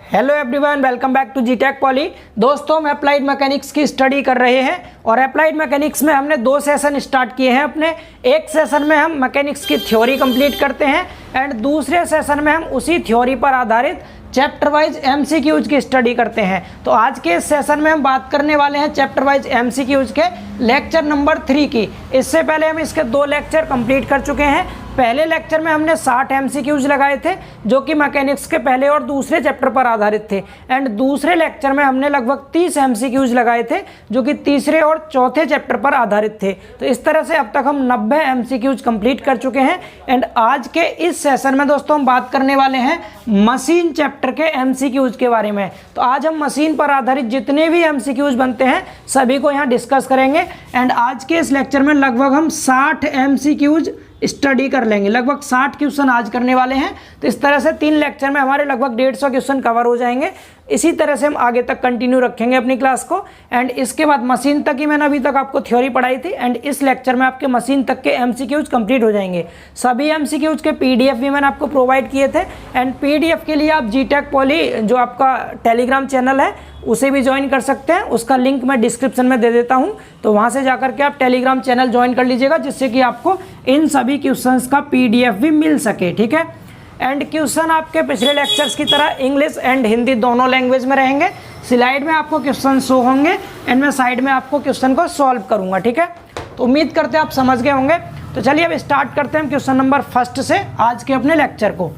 Hello everyone, welcome back to G Tech poly. दोस्तों, हम applied mechanics की स्टडी कर रहे हैं और अप्लाइड मैकेनिक्स में हमने 2 सेशन स्टार्ट किए हैं अपने। एक सेशन में हम मैकेनिक्स की थ्योरी कंप्लीट करते हैं एंड दूसरे सेशन में हम उसी थ्योरी पर आधारित चैप्टर वाइज एमसीक्यूज की स्टडी करते हैं। तो आज के इस सेशन में हम बात करने वाले हैं चैप्टर वाइज एमसीक्यूज के लेक्चर नंबर 3 की। इससे पहले हम इसके 2 लेक्चर कंप्लीट कर चुके हैं। पहले लेक्चर में हमने 60 एमसीक्यूज लगाए थे जो कि मैकेनिक्स के पहले और दूसरे चैप्टर पर आधारित थे एंड दूसरे लेक्चर में हमने लगभग 30 एमसीक्यूज लगाए थे जो कि तीसरे और चौथे चैप्टर पर आधारित थे। तो इस तरह से अब तक हम 90 एमसीक्यूज कंप्लीट कर चुके हैं एंड आज के इस सेशन में दोस्तों हम बात करने वाले हैं मशीन चैप्टर के एमसीक्यूज के बारे में। तो आज हम मशीन पर आधारित जितने भी एमसीक्यूज बनते हैं सभी को यहाँ डिस्कस करेंगे एंड आज के इस लेक्चर में लगभग हम 60 एमसीक्यूज स्टडी कर लेंगे। लगभग 60 क्वेश्चन आज करने वाले हैं। तो इस तरह से 3 लेक्चर में हमारे लगभग 150 क्वेश्चन कवर हो जाएंगे। इसी तरह से हम आगे तक कंटिन्यू रखेंगे अपनी क्लास को एंड इसके बाद मशीन तक ही मैंने अभी तक आपको थ्योरी पढ़ाई थी एंड इस लेक्चर में आपके मशीन तक के एमसीक्यूज कंप्लीट हो जाएंगे। सभी एमसीक्यूज के पीडीएफ भी मैंने आपको प्रोवाइड किए थे एंड पीडीएफ के लिए आप जीटेक पॉली जो आपका टेलीग्राम चैनल है उसे भी ज्वाइन कर सकते हैं। उसका लिंक मैं डिस्क्रिप्शन में दे देता हूं, तो वहां से जाकर के आप टेलीग्राम चैनल ज्वाइन कर लीजिएगा जिससे कि आपको इन सभी क्वेश्चंस का पीडीएफ भी मिल सके। ठीक है, एंड क्वेश्चन आपके पिछले लेक्चर्स की तरह इंग्लिश एंड हिंदी दोनों लैंग्वेज में रहेंगे। स्लाइड में आपको क्वेश्चन शो होंगे एंड मैं साइड में आपको क्वेश्चन को सॉल्व करूंगा। ठीक है, तो उम्मीद करते हैं आप समझ गए होंगे। तो चलिए अब स्टार्ट करते हैं क्वेश्चन नंबर 1 से आज के अपने लेक्चर को।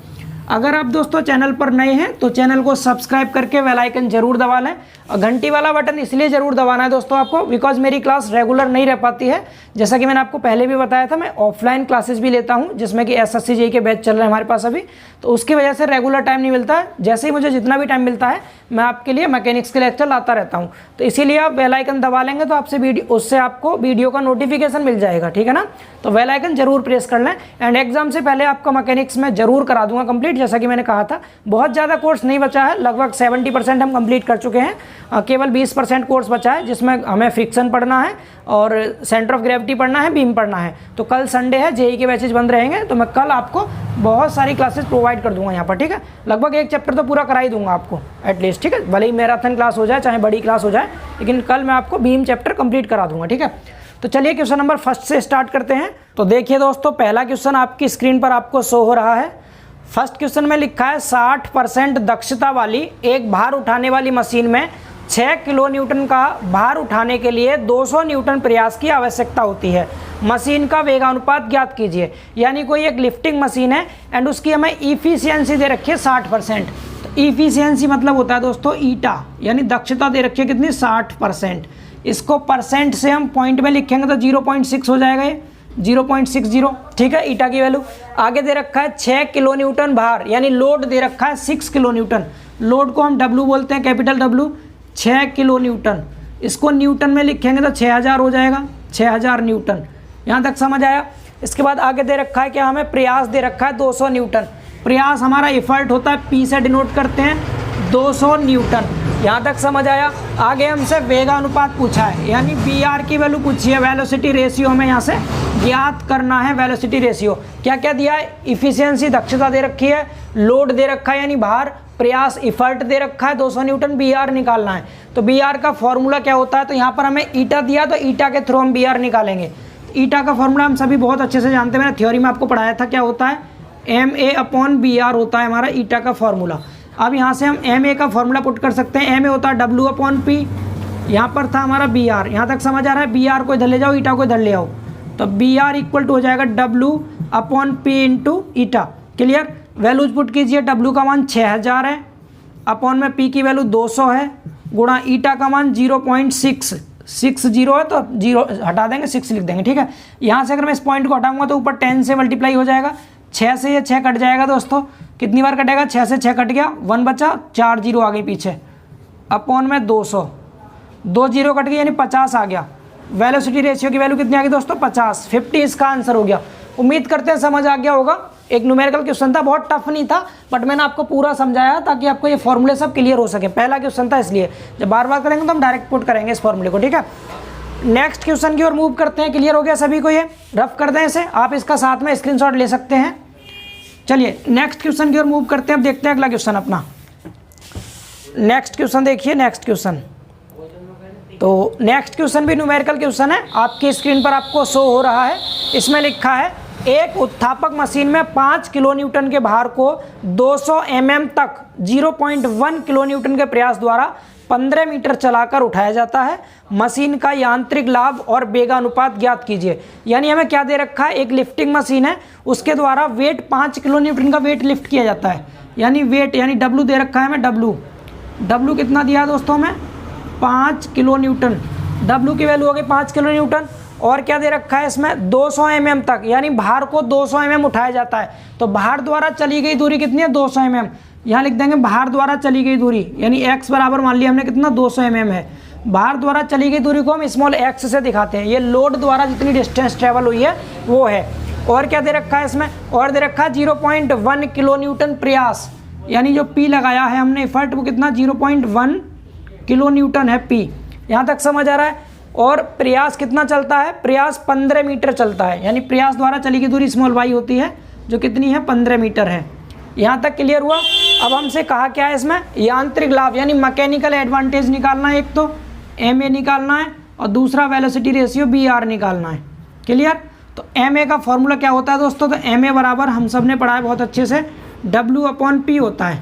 अगर आप दोस्तों चैनल पर नए हैं तो चैनल को सब्सक्राइब करके बेल आइकन जरूर दबा लें और घंटी वाला बटन इसलिए ज़रूर दबाना है दोस्तों आपको बिकॉज मेरी क्लास रेगुलर नहीं रह पाती है। जैसा कि मैंने आपको पहले भी बताया था, मैं ऑफलाइन क्लासेस भी लेता हूं जिसमें कि एसएससी जेईई के बैच चल रहे हैं हमारे पास अभी, तो उसकी वजह से रेगुलर टाइम नहीं मिलता है। जैसे ही मुझे जितना भी टाइम मिलता है मैं आपके लिए मैकेनिक्स के लेक्चर लाता रहता हूँ। तो इसीलिए आप बेल आइकन दबा लेंगे तो उससे आपको वीडियो का नोटिफिकेशन मिल जाएगा। ठीक है ना, तो बेल आइकन जरूर प्रेस कर लें एंड एग्जाम से पहले आपका मैकेनिक्स में जरूर करा दूंगा कंप्लीट। जैसा कि मैंने कहा था बहुत ज़्यादा कोर्स नहीं बचा है, लगभग 70% हम कंप्लीट कर चुके हैं। केवल 20% कोर्स बचा है जिसमें हमें फ्रिक्शन पढ़ना है और सेंटर ऑफ ग्रेविटी पढ़ना है, बीम पढ़ना है। तो कल संडे है, जेईई के बैचेज बंद रहेंगे तो मैं कल आपको बहुत सारी क्लासेस प्रोवाइड कर दूंगा यहाँ पर। ठीक है, लगभग एक चैप्टर तो पूरा करा ही दूंगा आपको एटलीस्ट। ठीक है, भले ही मैराथन क्लास हो जाए चाहे बड़ी क्लास हो जाए, लेकिन कल मैं आपको बीम चैप्टर कंप्लीट करा दूंगा। ठीक है, तो चलिए क्वेश्चन नंबर 1 से स्टार्ट करते हैं। तो देखिए दोस्तों, पहला क्वेश्चन आपकी स्क्रीन पर आपको शो हो रहा है। फर्स्ट क्वेश्चन में लिखा है 60% दक्षता वाली एक भार उठाने वाली मशीन में 6 किलो न्यूटन का भार उठाने के लिए 200 न्यूटन प्रयास की आवश्यकता होती है। मशीन का वेगानुपात ज्ञात कीजिए। यानी कोई एक लिफ्टिंग मशीन है एंड उसकी हमें इफिशियंसी दे रखी है 60%। तो इफिशियंसी मतलब होता है दोस्तों ईटा, यानी दक्षता दे रखी है कितनी, 60%। इसको परसेंट से हम पॉइंट में लिखेंगे तो 0.6 हो जाएगा, ये 0.60। ठीक है, ईटा की वैल्यू। आगे दे रखा है 6 किलो न्यूटन भार, यानी लोड दे रखा है 6 किलो न्यूटन। लोड को हम W बोलते हैं, कैपिटल W। 6 किलो न्यूटन, इसको न्यूटन में लिखेंगे तो 6000 हो जाएगा, 6000 न्यूटन। यहाँ तक समझ आया। इसके बाद आगे दे रखा है क्या, हमें प्रयास दे रखा है 200 न्यूटन। प्रयास हमारा एफर्ट होता है, P से डिनोट करते हैं 200 न्यूटन। यहाँ तक समझ आया। आगे हमसे वेगानुपात पूछा है, यानी BR की वैल्यू पूछी है, वेलोसिटी रेशियो हमें यहाँ से ज्ञात करना है। वेलोसिटी रेशियो क्या क्या दिया है, इफिशियंसी दक्षता दे रखी है, लोड दे रखा है यानी भार, प्रयास इफर्ट दे रखा है 200 न्यूटन, BR निकालना है। तो BR का फॉर्मूला क्या होता है, तो यहाँ पर हमें ईटा दिया तो ईटा के थ्रू हम BR निकालेंगे। ईटा का फॉर्मूला हम सभी बहुत अच्छे से जानते हैं, मैंने थ्योरी में आपको पढ़ाया था। क्या होता है, MA/BR होता है हमारा ईटा का फॉर्मूला। अब यहाँ से हम MA का फॉर्मूला पुट कर सकते हैं। MA होता है W/P, यहाँ पर था हमारा BR। यहाँ तक समझ आ रहा है। BR को इधर ले जाओ, ईटा को इधर ले आओ, तो BR इक्वल टू हो जाएगा W/P into eta. Clear, values put कीजिए। W का मान 6000 है, अपॉन में P की वैल्यू 200 है, गुणा ईटा का मान 0.660 है तो 0 हटा देंगे, 6 लिख देंगे। ठीक है, यहाँ से अगर मैं इस पॉइंट को हटाऊंगा तो ऊपर 10 से मल्टीप्लाई हो जाएगा। 6 से ये 6 कट जाएगा दोस्तों, कितनी बार कटेगा, 6 से 6 कट गया, 1 बचा, 4 जीरो आ गई पीछे, अपॉन में 200, 2 जीरो कट गई यानी 50 आ गया। वेलोसिटी रेशियो की वैल्यू कितनी आ गई दोस्तों, 50, 50 इसका आंसर हो गया। उम्मीद करते हैं समझ आ गया होगा। एक न्यूमेरिकल क्वेश्चन था, बहुत टफ नहीं था, बट मैंने आपको पूरा समझाया ताकि आपको ये फॉर्मूले सब क्लियर हो सके। पहला क्वेश्चन था इसलिए, जब बार बार करेंगे तो हम डायरेक्ट पुट करेंगे इस फॉर्मूले को। ठीक है, नेक्स्ट क्वेश्चन की ओर मूव करते हैं। क्लियर हो गया सभी को, ये रफ कर दें इसे, आप इसका साथ में स्क्रीनशॉट ले सकते हैं। चलिए नेक्स्ट क्वेश्चन की ओर मूव करते हैं। अब देखते हैं अगला क्वेश्चन अपना। नेक्स्ट क्वेश्चन देखिए, नेक्स्ट क्वेश्चन। तो नेक्स्ट क्वेश्चन भी न्यूमेरिकल क्वेश्चन है, आपकी स्क्रीन पर आपको शो हो रहा है। इसमें लिखा है एक उत्थापक मशीन में 5 किलो न्यूटन के भार को 200 mm तक 0.1 किलो न्यूटन के प्रयास द्वारा 15 मीटर चलाकर उठाया जाता है। मशीन का यांत्रिक लाभ और वेगानुपात ज्ञात कीजिए। यानी हमें क्या दे रखा है, एक लिफ्टिंग मशीन है, उसके द्वारा वेट 5 किलो न्यूटन का वेट लिफ्ट किया जाता है। यानी वेट यानी डब्लू दे रखा है हमें, डब्लू कितना दिया है दोस्तों हमें, 5 किलो न्यूटन। डब्लू की वैल्यू हो गई 5 किलो न्यूटन। और क्या दे रखा है इसमें, 200 mm तक, यानी भार को 200 mm उठाया जाता है। तो भार द्वारा चली गई दूरी कितनी है, 200 mm। यहाँ लिख देंगे भार द्वारा चली गई दूरी, यानी x बराबर मान लिया हमने कितना, 200 mm है। भार द्वारा चली गई दूरी को हम स्मॉल x से दिखाते हैं। ये लोड द्वारा जितनी डिस्टेंस ट्रेवल हुई है वो है। और क्या दे रखा है इसमें, और दे रखा है 0.1 किलो न्यूटन प्रयास, यानी जो P लगाया है हमने इफर्ट वो कितना, 0.1 किलो न्यूटन है P। यहाँ तक समझ आ रहा है। और प्रयास कितना चलता है, प्रयास 15 मीटर चलता है, यानी प्रयास द्वारा चली गई दूरी स्मॉल y होती है, जो कितनी है, 15 मीटर है। यहाँ तक क्लियर हुआ। अब हमसे कहा क्या है इसमें, यांत्रिक लाभ यानी मैकेनिकल एडवांटेज निकालना है। एक तो MA निकालना है और दूसरा वेलोसिटी रेशियो BR निकालना है। क्लियर। तो MA का फॉर्मूला क्या होता है दोस्तों, तो MA बराबर हम सब ने पढ़ा है बहुत अच्छे से, W/P होता है।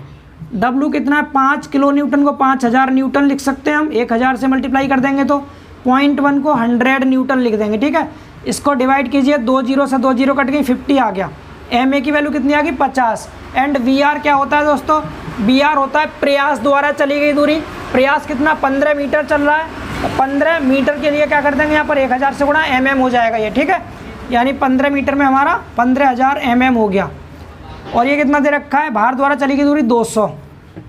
W कितना है, 5 किलो न्यूटन को 5000 न्यूटन लिख सकते हैं हम, 1000 से मल्टीप्लाई कर देंगे तो 0.1 को 100 न्यूटन लिख देंगे। ठीक है, इसको डिवाइड कीजिए, 2 0 से 2 0 कट गई, 50 आ गया। MA की वैल्यू कितनी आ गई, 50। एंड VR क्या होता है दोस्तों, BR होता है प्रयास द्वारा चली गई दूरी। प्रयास कितना, 15 मीटर चल रहा है, तो 15 मीटर के लिए क्या कर देंगे, यहाँ पर 1000 से गुणा mm हो जाएगा ये। ठीक है, यानी 15 मीटर में हमारा 15000 mm हो गया। और ये कितना दे रखा है, भार द्वारा चली गई दूरी 200,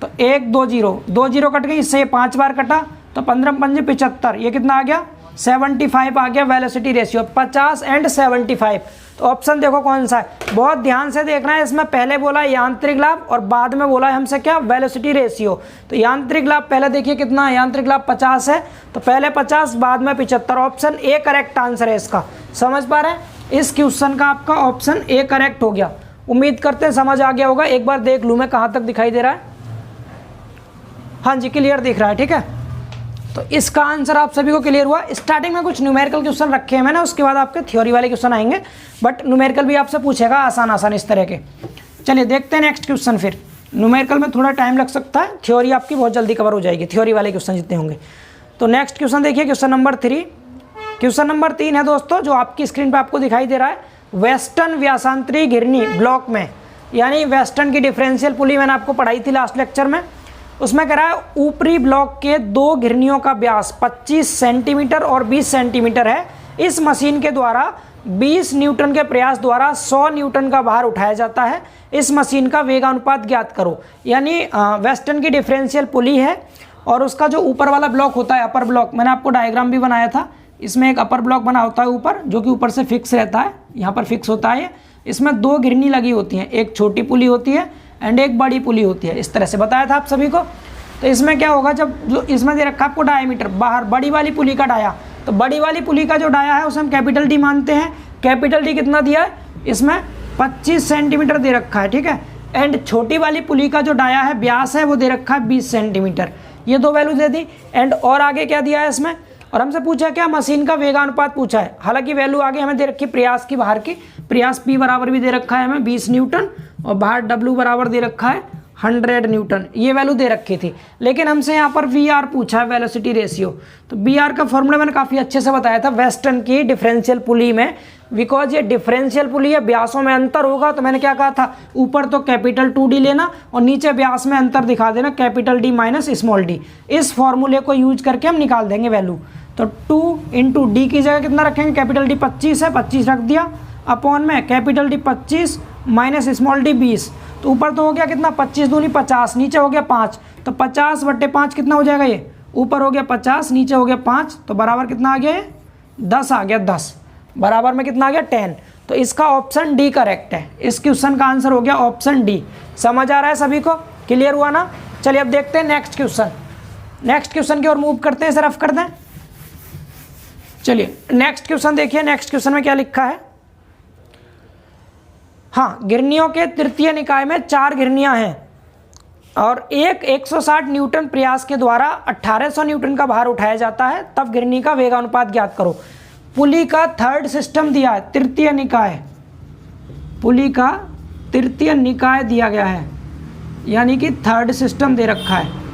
तो 1 2 0 2 0 कट गई, इससे 5 बार कटा, तो 15 5 75, ये कितना आ गया, 75 आ गया वेलोसिटी रेशियो, 50 एंड 75। तो ऑप्शन देखो कौन सा है, बहुत ध्यान से देखना है। इसमें पहले बोला है यांत्रिक लाभ और बाद में बोला है हमसे क्या, वेलोसिटी रेशियो। तो यांत्रिक लाभ पहले देखिए कितना है, यांत्रिक लाभ 50 है, तो पहले 50 बाद में 75। ऑप्शन A करेक्ट आंसर है इसका। समझ पा रहे हैं, इस क्वेश्चन का आपका ऑप्शन A करेक्ट हो गया। उम्मीद करते हैं समझ आ गया होगा। एक बार देख लूँ मैं कहाँ तक दिखाई दे रहा है। हाँ जी, क्लियर दिख रहा है। ठीक है, तो इसका आंसर आप सभी को क्लियर हुआ। स्टार्टिंग में कुछ न्यूमेरिकल क्वेश्चन रखे हैं मैंने, उसके बाद आपके थ्योरी वाले क्वेश्चन आएंगे, बट न्यूमेरिकल भी आपसे पूछेगा आसान इस तरह के। चलिए देखते हैं नेक्स्ट क्वेश्चन। फिर न्यूमेरिकल में थोड़ा टाइम लग सकता है, थ्योरी आपकी बहुत जल्दी कवर हो जाएगी, थ्योरी वाले क्वेश्चन जितने होंगे। तो नेक्स्ट क्वेश्चन देखिए, क्वेश्चन नंबर 3। क्वेश्चन नंबर 3 है दोस्तों, जो आपकी स्क्रीन पर आपको दिखाई दे रहा है, वेस्टर्न व्यासांतरी घिरनी ब्लॉक में, यानी वेस्टर्न की डिफरेंशियल पुली मैंने आपको पढ़ाई थी लास्ट लेक्चर में। उसमें कह रहा है ऊपरी ब्लॉक के 2 घिरनियों का व्यास 25 सेंटीमीटर और 20 सेंटीमीटर है। इस मशीन के द्वारा 20 न्यूटन के प्रयास द्वारा 100 न्यूटन का भार उठाया जाता है। इस मशीन का वेगानुपात ज्ञात करो। यानी वेस्टर्न की डिफरेंशियल पुली है और उसका जो ऊपर वाला ब्लॉक होता है, अपर ब्लॉक, मैंने आपको डायग्राम भी बनाया था। इसमें एक अपर ब्लॉक बना होता है ऊपर, जो कि ऊपर से फिक्स रहता है, यहाँ पर फिक्स होता है। इसमें 2 घिरनी लगी होती हैं, एक छोटी पुली होती है एंड एक बड़ी पुली होती है। इस तरह से बताया था आप सभी को। तो इसमें क्या होगा, जब जो इसमें दे रखा आपको डायमीटर, बाहर बड़ी वाली पुली का डाया, तो बड़ी वाली पुली का जो डाया है उसे हम कैपिटल डी मानते हैं। कैपिटल डी कितना दिया है, इसमें 25 सेंटीमीटर दे रखा है। ठीक है, एंड छोटी वाली पुली का जो डाया है, व्यास है, वो दे रखा है 20 सेंटीमीटर। ये 2 वैल्यू दे दी। एंड और आगे क्या दिया है इसमें, और हमसे पूछा क्या, मशीन का वेगानुपात पूछा है। हालांकि वैल्यू आगे हमें दे रखी प्रयास की, बाहर की। प्रयास P बराबर भी दे रखा है हमें 20 न्यूटन और बाहर W बराबर दे रखा है 100 न्यूटन। ये वैल्यू दे रखी थी, लेकिन हमसे यहाँ पर VR पूछा है, वेलोसिटी रेशियो। तो BR का फॉर्मूला मैंने काफ़ी अच्छे से बताया था वेस्टर्न की डिफरेंशियल पुली में। बिकॉज ये डिफरेंशियल पुली है, व्यासों में अंतर होगा, तो मैंने क्या कहा था, ऊपर तो कैपिटल 2D लेना और नीचे व्यास में अंतर दिखा देना, capital D minus small d। इस फॉर्मूले को यूज करके हम निकाल देंगे वैल्यू। तो 2 इंटू डी की जगह कितना रखेंगे, कैपिटल D 25 है, 25 रख दिया, अपॉन में capital D 25 minus small d 20। तो ऊपर तो हो गया कितना, 25 दूनी 50, नीचे हो गया 5, तो 50/5 कितना हो जाएगा, ये ऊपर हो गया 50, नीचे हो गया 5, तो बराबर कितना आ गया, ये 10 आ गया। 10 बराबर में कितना आ गया, 10। तो इसका ऑप्शन डी करेक्ट है। इस क्वेश्चन का आंसर हो गया ऑप्शन डी। समझ आ रहा है सभी को, क्लियर हुआ ना। चलिए अब देखते हैं नेक्स्ट क्वेश्चन। नेक्स्ट क्वेश्चन की ओर मूव करते हैं, इसे रफ कर दें। चलिए नेक्स्ट क्वेश्चन देखिए। नेक्स्ट क्वेश्चन में क्या लिखा है, हाँ, घिरनियों के तृतीय निकाय में 4 घिरनियां हैं। और एक 160 न्यूटन प्रयास के द्वारा 1800 न्यूटन का भार उठाया जाता है, तब गिरनी का वेगानुपात ज्ञात करो। पुली का थर्ड सिस्टम दिया है, तृतीय निकाय, पुली का तृतीय निकाय दिया गया है, यानी कि थर्ड सिस्टम दे रखा है।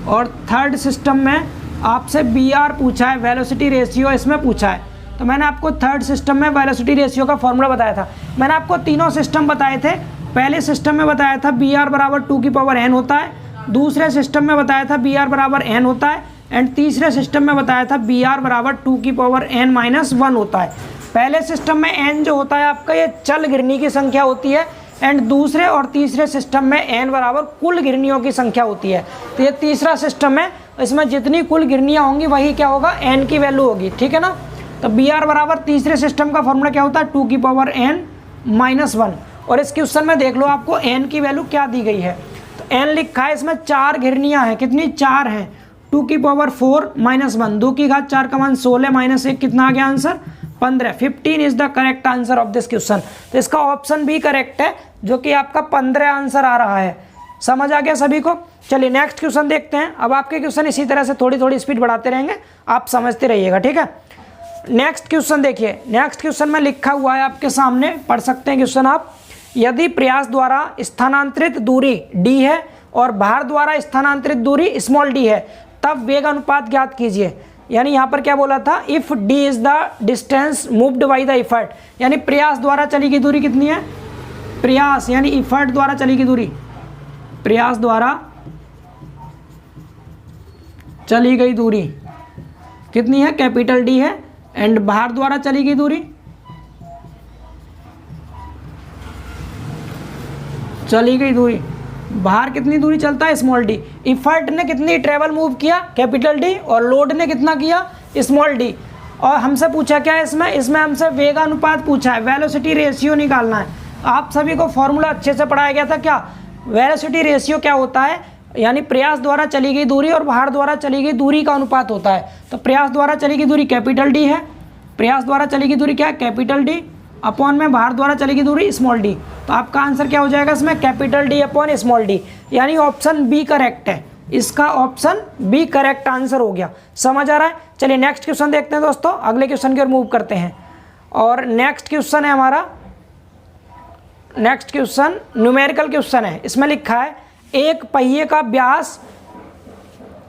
और थर्ड सिस्टम में आपसे BR पूछा है, वेलोसिटी रेशियो इसमें पूछा है। तो मैंने आपको थर्ड सिस्टम में वेलोसिटी रेशियो का फॉर्मूला बताया था। मैंने आपको तीनों सिस्टम बताए थे। पहले सिस्टम में बताया था BR बराबर 2 की पावर n होता है, दूसरे सिस्टम में बताया था BR बराबर n होता है, एंड तीसरे सिस्टम में बताया था BR बराबर 2 की पावर n-1 होता है। पहले सिस्टम में n जो होता है आपका ये चल गिरनी की संख्या होती है, एंड दूसरे और तीसरे सिस्टम में n बराबर कुल गिरनियों की संख्या होती है। तो ये तीसरा सिस्टम है, इसमें जितनी कुल गिरनियाँ होंगी वही क्या होगा, n की वैल्यू होगी, ठीक है ना। तो BR बराबर तीसरे सिस्टम का फॉर्मूला क्या होता है, 2 की पावर n-1। और इस क्वेश्चन में देख लो आपको n की वैल्यू क्या दी गई है। तो n लिखा है, इसमें 4 घिरनियाँ हैं, कितनी 4 हैं, 2 की पावर 4-1, 2 की घात 4 का मान 16-1 कितना आ गया answer 15। 15 is the correct answer of this question. तो इसका ऑप्शन भी करेक्ट है, जो कि आपका 15 आंसर आ रहा है। समझ आ गया सभी को। चलिए नेक्स्ट क्वेश्चन देखते हैं। अब आपके क्वेश्चन इसी तरह से थोड़ी थोड़ी स्पीड बढ़ाते रहेंगे, आप समझते रहिएगा, ठीक है। नेक्स्ट क्वेश्चन देखिए, नेक्स्ट क्वेश्चन में लिखा हुआ है आपके सामने, पढ़ सकते हैं क्वेश्चन आप। यदि प्रयास द्वारा स्थानांतरित दूरी d है और भार द्वारा स्थानांतरित दूरी स्मॉल d है, तब वेग अनुपात ज्ञात कीजिए। यानी यहाँ पर क्या बोला था, if d is the distance moved by the effort, यानी प्रयास द्वारा चली गई दूरी कितनी है, प्रयास यानी इफर्ट द्वारा चली गई दूरी, प्रयास द्वारा चली गई दूरी कितनी है, कैपिटल D है, एंड भार द्वारा चली गई दूरी, चली गई दूरी, बाहर कितनी दूरी चलता है, स्मॉल d। इफर्ट ने कितनी ट्रेवल मूव किया, कैपिटल D, और लोड ने कितना किया, स्मॉल d। और हमसे पूछा क्या है इसमें हमसे वेगानुपात पूछा है, वेलोसिटी रेशियो निकालना है। आप सभी को फॉर्मूला अच्छे से पढ़ाया गया था क्या, वेलोसिटी रेशियो क्या होता है, यानी प्रयास द्वारा चली गई दूरी और भार द्वारा चली गई दूरी का अनुपात होता है। तो प्रयास द्वारा चली गई दूरी कैपिटल D है, प्रयास द्वारा चली गई दूरी क्या है, कैपिटल D, अपॉन में भार द्वारा चली गई दूरी स्मॉल d। तो आपका आंसर क्या हो जाएगा इसमें, capital D upon small d, यानी ऑप्शन बी करेक्ट है। इसका ऑप्शन बी करेक्ट आंसर हो गया। समझ आ रहा है। चलिए नेक्स्ट क्वेश्चन देखते हैं दोस्तों, अगले क्वेश्चन की ओर मूव करते हैं। और नेक्स्ट क्वेश्चन है हमारा, नेक्स्ट क्वेश्चन न्यूमेरिकल क्वेश्चन है। इसमें लिखा है एक पहिए का व्यास,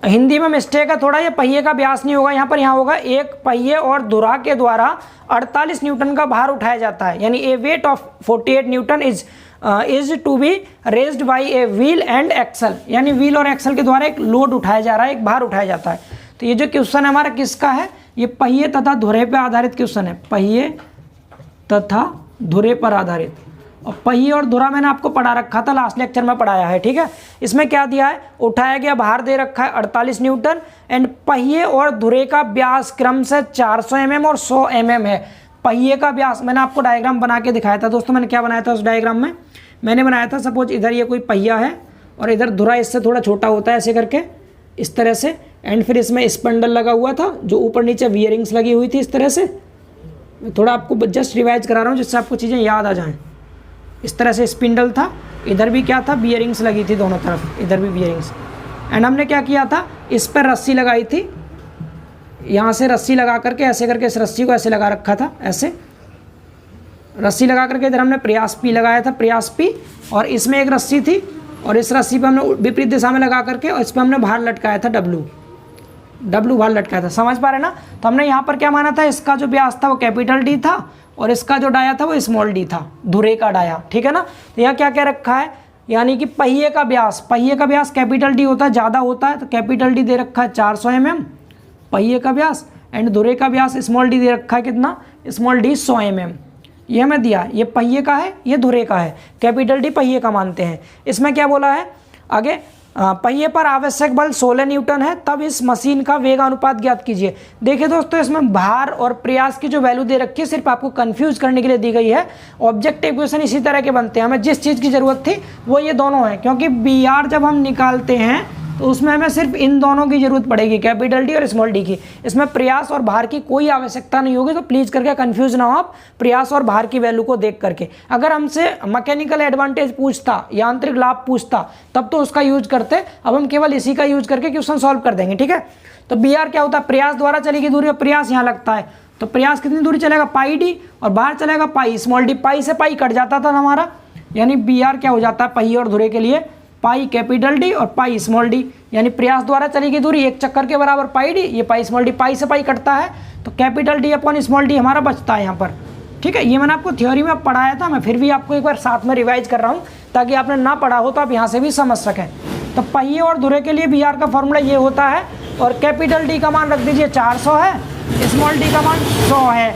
हिंदी में मिस्टेक है थोड़ा, ये पहिए का व्यास नहीं होगा यहाँ पर, यहाँ होगा एक पहिए और धुरा के द्वारा 48 न्यूटन का भार उठाया जाता है। यानी a weight of 48 newton is to be raised by a wheel and axle, यानी व्हील और एक्सल के द्वारा एक लोड उठाया जा रहा है, एक भार उठाया जाता है। तो ये जो क्वेश्चन है हमारा किसका है, ये पहिए तथा धुरे पर आधारित क्वेश्चन है, पहिए तथा धुरे पर आधारित। और पहिए और धुरा मैंने आपको पढ़ा रखा था, लास्ट लेक्चर में पढ़ाया है, ठीक है। इसमें क्या दिया है, उठाया गया भार दे रखा है 48 न्यूटन, एंड पहिए और धुरे का व्यास क्रम से 400 mm और 100 mm है। पहिए का व्यास मैंने आपको डायग्राम बना के दिखाया था दोस्तों। मैंने क्या बनाया था उस डायग्राम में, मैंने बनाया था सपोज इधर ये कोई पहिया है और इधर धुरा इससे थोड़ा छोटा होता है ऐसे करके, इस तरह से, एंड फिर इसमें स्पंडल लगा हुआ था जो ऊपर नीचे वियरिंग्स लगी हुई थी इस तरह से। थोड़ा आपको जस्ट रिवाइज करा रहा हूँ जिससे आपको चीज़ें याद आ जाएँ। इस तरह से स्पिंडल था, इधर भी क्या था, बियरिंग्स लगी थी दोनों तरफ, इधर भी बियरिंग्स। एंड हमने क्या किया था, इस पर रस्सी लगाई थी, यहाँ से रस्सी लगा करके ऐसे करके इस रस्सी को ऐसे लगा रखा था, ऐसे रस्सी लगा करके इधर हमने प्रयास पी लगाया था, प्रयास पी, और इसमें एक रस्सी थी और इस रस्सी पर हमने विपरीत दिशा में लगा करके और इस पर हमने भार लटकाया था, डब्लू भार लटकाया था। समझ पा रहे ना। तो हमने यहाँ पर क्या माना था, इसका जो व्यास था वो कैपिटल D था और इसका जो डाया था वो स्मॉल d था, धुरे का डाया, ठीक है ना। तो यहाँ क्या क्या रखा है, यानी कि पहिए का व्यास कैपिटल D होता है, ज़्यादा होता है, तो कैपिटल D दे रखा है 400 mm पहिए का व्यास, एंड धुरे का व्यास स्मॉल d दे रखा है कितना, स्मॉल d 100 mm। ये हमें दिया, ये पहिए का है, ये धुरे का है, कैपिटल D पहिए का मानते हैं। इसमें क्या बोला है आगे, पहिए पर आवश्यक बल 16 न्यूटन है, तब इस मशीन का वेग अनुपात ज्ञात कीजिए। देखिए दोस्तों, इसमें भार और प्रयास की जो वैल्यू दे रखी है सिर्फ आपको कंफ्यूज करने के लिए दी गई है। ऑब्जेक्टिव क्वेश्चन इसी तरह के बनते हैं, हमें जिस चीज़ की ज़रूरत थी वो ये दोनों हैं, क्योंकि BR जब हम निकालते हैं तो उसमें हमें सिर्फ इन दोनों की जरूरत पड़ेगी, कैपिटल डी और स्मॉल डी की। इसमें प्रयास और भार की कोई आवश्यकता नहीं होगी, तो प्लीज़ करके कंफ्यूज ना हो आप प्रयास और भार की वैल्यू को देख करके। अगर हमसे मैकेनिकल एडवांटेज पूछता, यांत्रिक लाभ पूछता, तब तो उसका यूज करते। अब हम केवल इसी का यूज करके क्वेश्चन सॉल्व कर देंगे, ठीक है। तो बी आर क्या होता है, प्रयास द्वारा चली गई दूरी, और प्रयास यहाँ लगता है, तो प्रयास कितनी दूरी चलेगा, पाई डी, और बाहर चलेगा पाई स्मॉल डी। पाई से पाई कट जाता था हमारा, यानी बी आर क्या हो जाता है पहिए और धुरे के लिए पाई कैपिटल डी और पाई स्मॉल डी, यानी प्रयास द्वारा चली गई दूरी एक चक्कर के बराबर पाई डी, ये पाई स्मॉल डी, पाई से पाई कटता है तो capital D upon small D हमारा बचता है यहाँ पर, ठीक है। ये मैंने आपको थ्योरी में पढ़ाया था, मैं फिर भी आपको एक बार साथ में रिवाइज कर रहा हूँ ताकि आपने ना पढ़ा हो तो आप यहाँ से भी समझ सकें। तो पहिए और धुरे के लिए बी आर का फॉर्मूला ये होता है, और कैपिटल डी का मान रख दीजिए 400 है, स्मॉल डी का मान 100 है।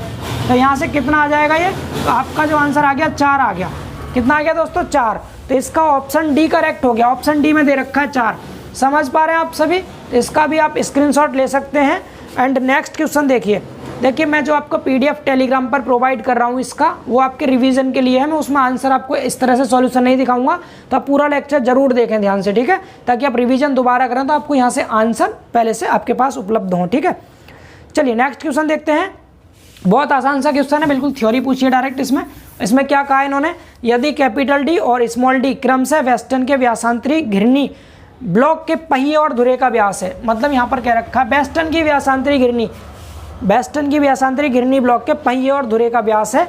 तो यहाँ से कितना आ जाएगा ये, तो आपका जो आंसर आ गया 4 आ गया। कितना आ गया दोस्तों, 4। तो इसका ऑप्शन डी करेक्ट हो गया, ऑप्शन डी में दे रखा है 4। समझ पा रहे हैं आप सभी, इसका भी आप स्क्रीनशॉट ले सकते हैं। एंड नेक्स्ट क्वेश्चन देखिए, मैं जो आपको पीडीएफ टेलीग्राम पर प्रोवाइड कर रहा हूँ इसका, वो आपके रिवीजन के लिए है। मैं उसमें आंसर आपको इस तरह से सॉल्यूशन नहीं दिखाऊंगा, तो आप पूरा लेक्चर जरूर देखें ध्यान से, ठीक है, ताकि आप रिवीजन दोबारा करें तो आपको यहाँ से आंसर पहले से आपके पास उपलब्ध हो, ठीक है। चलिए नेक्स्ट क्वेश्चन देखते हैं। बहुत आसान सा क्वेश्चन है, बिल्कुल थ्योरी पूछिए डायरेक्ट। इसमें क्या कहा इन्होंने, यदि कैपिटल डी और स्मॉल डी क्रमशः वेस्टर्न के व्यासांतरी घिरनी ब्लॉक के पहिए और धुरे का व्यास है। मतलब यहाँ पर क्या रखा, वेस्टर्न की व्यासांतरी घिरनी ब्लॉक के पहिए और धुरे का व्यास है,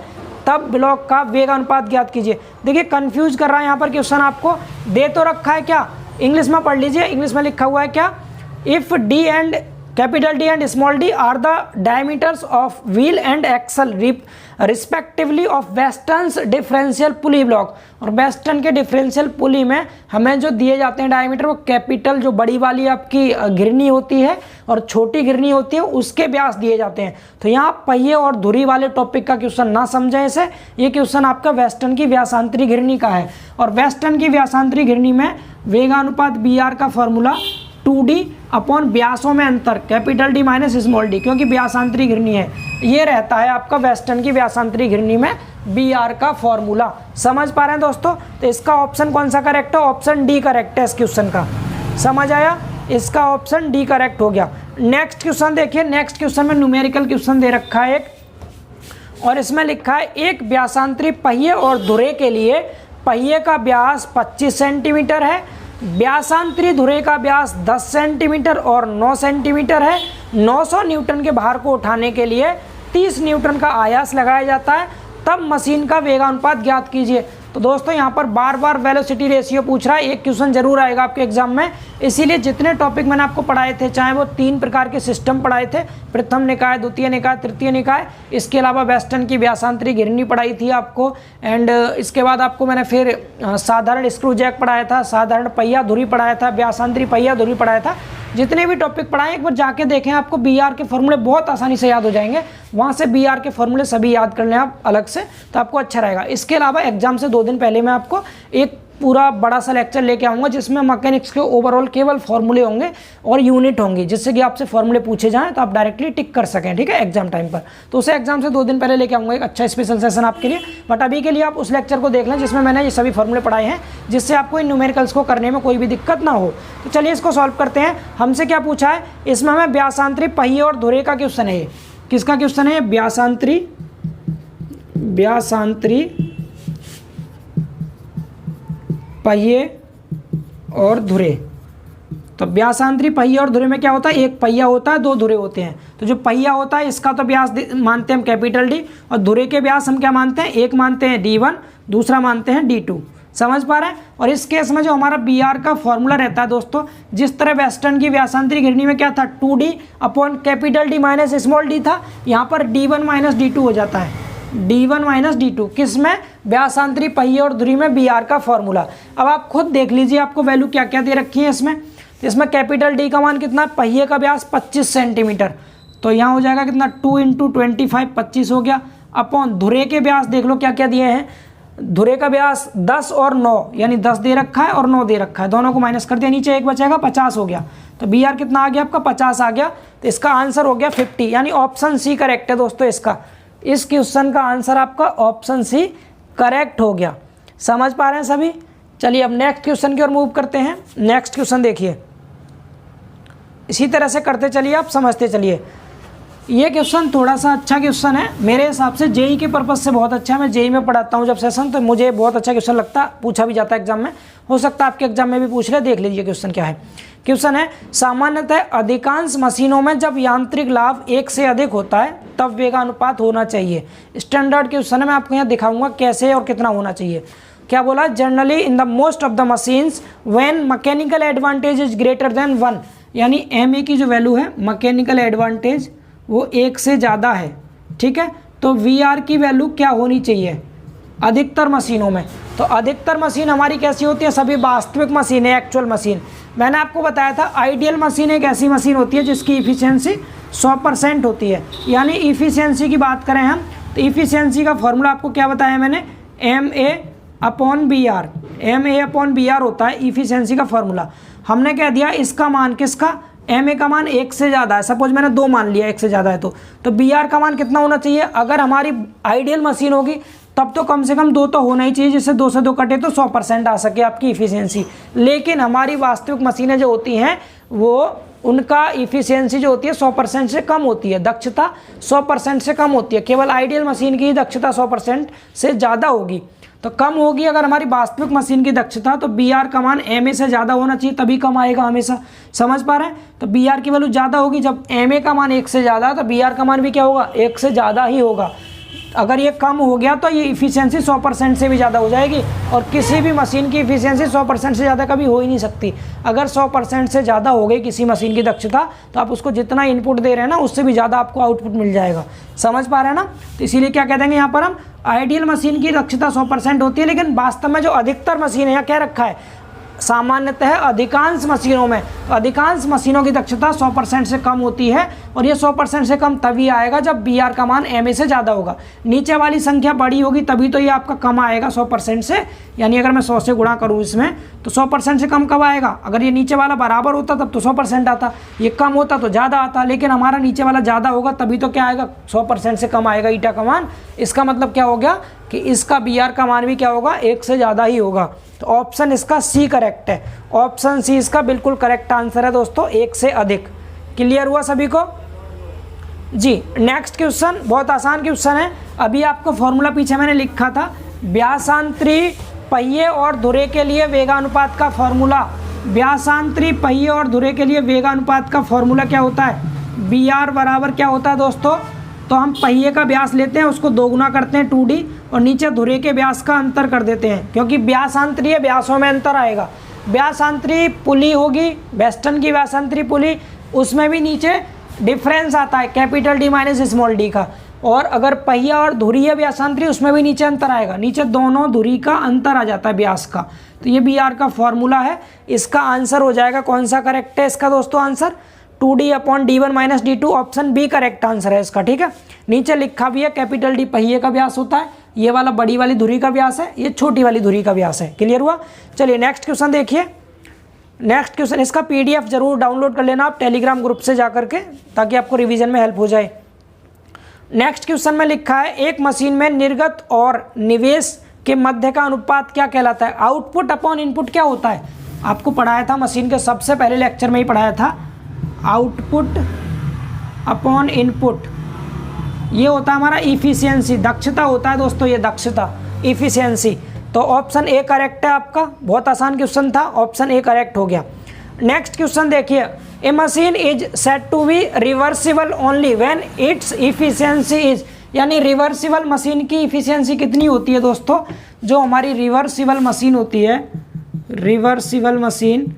तब ब्लॉक का वेग अनुपात ज्ञात कीजिए। देखिए कंफ्यूज कर रहा है यहाँ पर क्वेश्चन, आपको दे तो रखा है क्या, इंग्लिश में पढ़ लीजिए। इंग्लिश में लिखा हुआ है क्या, if D and capital D and small D are the diameters of wheel and axle respectively of Weston's differential pulley block. और वेस्टर्न के डिफरेंशियल पुली में हमें जो दिए जाते हैं डायमीटर, वो कैपिटल जो बड़ी वाली आपकी घिरनी होती है और छोटी घिरनी होती है उसके व्यास दिए जाते हैं। तो यहाँ पहिए और धुरी वाले टॉपिक का क्वेश्चन ना समझें इसे, ये क्वेश्चन आपका वेस्टर्न की व्यासांतरी घिरनी का है। और वेस्टर्न की व्यासांतरी घिरनी में वेगानुपात बी आर का फॉर्मूला 2D अपॉन व्यासों में अंतर capital D minus small D, क्योंकि व्यासांतरी घिरनी है, ये रहता है आपका वेस्टर्न की व्यासांतरी घिरनी में बी आर का फॉर्मूला। समझ पा रहे हैं दोस्तों, तो इसका ऑप्शन कौन सा करेक्ट है, ऑप्शन डी करेक्ट है इस क्वेश्चन का। समझ आया, इसका ऑप्शन डी करेक्ट हो गया। नेक्स्ट क्वेश्चन देखिए, नेक्स्ट क्वेश्चन में न्यूमेरिकल क्वेश्चन दे रखा है एक, और इसमें लिखा है एक व्यासांतरी पहिए और धुरे के लिए पहिए का व्यास 25 सेंटीमीटर है, व्यासांतरी धुरे का व्यास 10 सेंटीमीटर और 9 सेंटीमीटर है। 900 न्यूटन के भार को उठाने के लिए 30 न्यूटन का आयास लगाया जाता है, तब मशीन का वेगानुपात ज्ञात कीजिए। तो दोस्तों यहाँ पर बार बार वेलोसिटी रेशियो पूछ रहा है, एक क्वेश्चन जरूर आएगा आपके एग्जाम में। इसीलिए जितने टॉपिक मैंने आपको पढ़ाए थे, चाहे वो 3 प्रकार के सिस्टम पढ़ाए थे, प्रथम निकाय, द्वितीय निकाय, तृतीय निकाय, इसके अलावा वेस्टर्न की व्यासांतरी घिरनी पढ़ाई थी आपको, एंड इसके बाद आपको मैंने फिर साधारण स्क्रू जैक पढ़ाया था, साधारण पहिया धुरी पढ़ाया था, व्यासांतरी पहिया धुरी पढ़ाया था। जितने भी टॉपिक पढ़ाएं एक बार जाके देखें, आपको बी आर के फॉर्मूले बहुत आसानी से याद हो जाएंगे। वहाँ से बी आर के फॉर्मूले सभी याद कर लें आप अलग से, तो आपको अच्छा रहेगा। इसके अलावा एग्जाम से 2 दिन पहले मैं आपको एक पूरा बड़ा सा लेक्चर लेके आऊँगा, जिसमें मैकेनिक्स के ओवरऑल केवल फॉर्मूले होंगे और यूनिट होंगी, जिससे कि आपसे फॉर्मूले पूछे जाएँ तो आप डायरेक्टली टिक कर सकें, ठीक है, एग्जाम टाइम पर। तो उसे एग्जाम से 2 दिन पहले लेके आऊँगा एक अच्छा स्पेशल सेशन आपके लिए। बट अभी के लिए आप उस लेक्चर को देख लें जिसमें मैंने ये सभी फॉर्मूले पढ़ाए हैं, जिससे आपको इन न्यूमेरिकल्स को करने में कोई भी दिक्कत ना हो। तो चलिए इसको सॉल्व करते हैं। हमसे क्या पूछा है, इसमें हमें व्यासांतरी पहिए और धुरे का क्वेश्चन है। ये किसका क्वेश्चन है, व्यासांतरी पहिए और धुरे। तो व्यासांतरी पहिए और धुरे में क्या होता है, एक पहिया होता है, 2 धुरे होते हैं। तो जो पहिया होता है इसका तो व्यास मानते हैं हम कैपिटल डी, और धुरे के व्यास हम क्या मानते हैं, एक मानते हैं D1, दूसरा मानते हैं D2। समझ पा रहे हैं। और इस केस में जो हमारा बी आर का फॉर्मूला रहता है दोस्तों, जिस तरह वेस्टर्न की व्यासांतरी घिरनी में क्या था, 2D upon capital D minus small D था, यहाँ पर D1 माइनस D2 हो जाता है, D1 माइनस D2 किस में, व्यासांतरी पहिए और धुरी में बी आर का फॉर्मूला। अब आप खुद देख लीजिए आपको वैल्यू क्या क्या दे रखी है इसमें। इसमें कैपिटल डी का मान कितना, पहिए का व्यास 25 सेंटीमीटर, तो यहाँ हो जाएगा कितना, 2 × 25 25 हो गया, अपॉन धुरे के व्यास देख लो क्या क्या दिए हैं। धुरे का व्यास 10 और 9, यानी 10 दे रखा है और 9 दे रखा है, दोनों को माइनस कर दिया, नीचे एक बचेगा, 50 हो गया। तो बी आर कितना आ गया आपका, 50 आ गया। तो इसका आंसर हो गया 50, यानी ऑप्शन सी करेक्ट है दोस्तों। इसका इस क्वेश्चन का आंसर आपका ऑप्शन सी करेक्ट हो गया। समझ पा रहे हैं सभी। चलिए अब नेक्स्ट क्वेश्चन की ओर मूव करते हैं। नेक्स्ट क्वेश्चन देखिए, इसी तरह से करते चलिए, आप समझते चलिए। ये क्वेश्चन थोड़ा सा अच्छा क्वेश्चन है मेरे हिसाब से, जेई के पर्पज़ से बहुत अच्छा है। मैं जेई में पढ़ाता हूँ जब सेशन, तो मुझे बहुत अच्छा क्वेश्चन लगता, पूछा भी जाता है एग्जाम में। हो सकता है आपके एग्जाम में भी पूछ ले, देख लीजिए क्वेश्चन क्या है। क्वेश्चन है, सामान्यतः अधिकांश मशीनों में जब यांत्रिक लाभ 1 से अधिक होता है तब वेगानुपात होना चाहिए। स्टैंडर्ड क्वेश्चन है, मैं आपको यहाँ दिखाऊंगा कैसे और कितना होना चाहिए। क्या बोला, generally in the most of the machines when mechanical advantage is greater than 1, यानी एम की जो वैल्यू है मैकेनिकल एडवांटेज वो 1 से ज़्यादा है, ठीक है। तो वी की वैल्यू क्या होनी चाहिए अधिकतर मशीनों में। तो अधिकतर मशीन हमारी कैसी होती है, सभी वास्तविक मशीन है, एक्चुअल मशीन। मैंने आपको बताया था आइडियल मशीन एक ऐसी मशीन होती है जिसकी इफ़िशियंसी 100% होती है। यानी इफ़िशियंसी की बात करें हम, तो इफ़िशियंसी का फॉर्मूला आपको क्या बताया मैंने, MA/BR। MA/BR होता है इफ़िशियंसी का फॉर्मूला। हमने कह दिया इसका मान किसका, MA का मान 1 से ज़्यादा है, सपोज मैंने 2 मान लिया 1 से ज़्यादा है तो BR का मान कितना होना चाहिए। अगर हमारी आइडियल मशीन होगी तब तो कम से कम 2 तो होना ही चाहिए, जिससे 2 से 2 कटे तो 100% आ सके आपकी इफ़िशियंसी। लेकिन हमारी वास्तविक मशीनें जो होती हैं वो उनका इफ़िशियंसी जो होती है 100% से कम होती है, दक्षता 100% से कम होती है। केवल आइडियल मशीन की दक्षता 100% से ज़्यादा होगी, तो कम होगी अगर हमारी वास्तविक मशीन की दक्षता, तो BR का मान MA से ज़्यादा होना चाहिए, तभी कम आएगा हमेशा। समझ पा रहे हैं, तो BR की वैल्यू ज़्यादा होगी। जब MA का मान 1 से ज़्यादा, तो BR का मान भी क्या होगा, 1 से ज़्यादा ही होगा। अगर ये कम हो गया तो ये इफ़िशियंसी 100% से भी ज़्यादा हो जाएगी, और किसी भी मशीन की इफ़िशियंसी 100% से ज़्यादा कभी हो ही नहीं सकती। अगर 100% से ज़्यादा हो गई किसी मशीन की दक्षता, तो आप उसको जितना इनपुट दे रहे हैं ना उससे भी ज़्यादा आपको आउटपुट मिल जाएगा। समझ पा रहे हैं ना, तो इसीलिए क्या कह देंगे यहाँ पर हम, आइडियल मशीन की दक्षता 100% होती है, लेकिन वास्तव में जो अधिकतर मशीन है, यहाँ क्या रखा है, सामान्यतः अधिकांश मशीनों में, तो अधिकांश मशीनों की दक्षता 100% से कम होती है, और ये 100% से कम तभी आएगा जब BR का मान MA से ज़्यादा होगा। नीचे वाली संख्या बड़ी होगी तभी तो ये आपका कम आएगा 100% से। यानी अगर मैं 100 से गुणा करूँ इसमें, तो 100% से कम कब आएगा, अगर ये नीचे वाला बराबर होता तब तो 100% आता, ये कम होता तो ज़्यादा आता। लेकिन हमारा नीचे वाला ज़्यादा होगा तभी तो क्या आएगा, 100% से कम आएगा ईटा का मान। इसका मतलब क्या हो गया कि इसका BR का मान भी क्या होगा, 1 से ज़्यादा ही होगा। तो ऑप्शन इसका C करेक्ट है, ऑप्शन C इसका बिल्कुल करेक्ट आंसर है दोस्तों, 1 से अधिक। क्लियर हुआ सभी को जी। नेक्स्ट क्वेश्चन बहुत आसान क्वेश्चन है। अभी आपको फॉर्मूला पीछे मैंने लिखा था, व्यासांतरी पहिए और धुरे के लिए वेगानुपात का फॉर्मूला। व्यासांतरी पहिए और धुरे के लिए वेगानुपात का फॉर्मूला क्या होता है, BR बराबर क्या होता है दोस्तों, तो हम पहिए का व्यास लेते हैं, उसको दोगुना करते हैं 2D, और नीचे धुरे के व्यास का अंतर कर देते हैं, क्योंकि व्यासांतरीय व्यासों में अंतर आएगा। व्यासांतरी पुली होगी, वेस्टर्न की व्यासांतरी पुली, उसमें भी नीचे डिफरेंस आता है, capital D minus small d का। और अगर पहिया और धुरी व्यासांतरी, उसमें भी नीचे अंतर आएगा, नीचे दोनों धुरी का अंतर आ जाता है व्यास का। तो ये BR का फॉर्मूला है। इसका आंसर हो जाएगा, कौन सा करेक्ट है इसका दोस्तों answer, 2D/D1 minus D2, option B correct answer है इसका, ठीक है। नीचे लिखा भी है कैपिटल D पहिए का व्यास होता है, ये वाला बड़ी वाली धुरी का व्यास है, ये छोटी वाली धुरी का व्यास है। क्लियर हुआ। चलिए नेक्स्ट क्वेश्चन देखिए। नेक्स्ट क्वेश्चन, इसका PDF जरूर डाउनलोड कर लेना आप टेलीग्राम ग्रुप से जाकर के, ताकि आपको रिवीजन में हेल्प हो जाए। नेक्स्ट क्वेश्चन में लिखा है, एक मशीन में निर्गत और निवेश के मध्य का अनुपात क्या कहलाता है। आउटपुट अपॉन इनपुट क्या होता है, आपको पढ़ाया था मशीन के सबसे पहले लेक्चर में ही पढ़ाया था। आउटपुट अपॉन इनपुट, ये होता है हमारा इफिशियंसी, दक्षता होता है दोस्तों, ये दक्षता इफिशियंसी। तो ऑप्शन A करेक्ट है आपका, बहुत आसान क्वेश्चन था, ऑप्शन A करेक्ट हो गया। नेक्स्ट क्वेश्चन देखिए, a machine is said to be reversible only when its efficiency is, यानी रिवर्सिबल मशीन की इफिशियंसी कितनी होती है दोस्तों, जो हमारी रिवर्सिबल मशीन होती है, रिवर्सिबल मशीन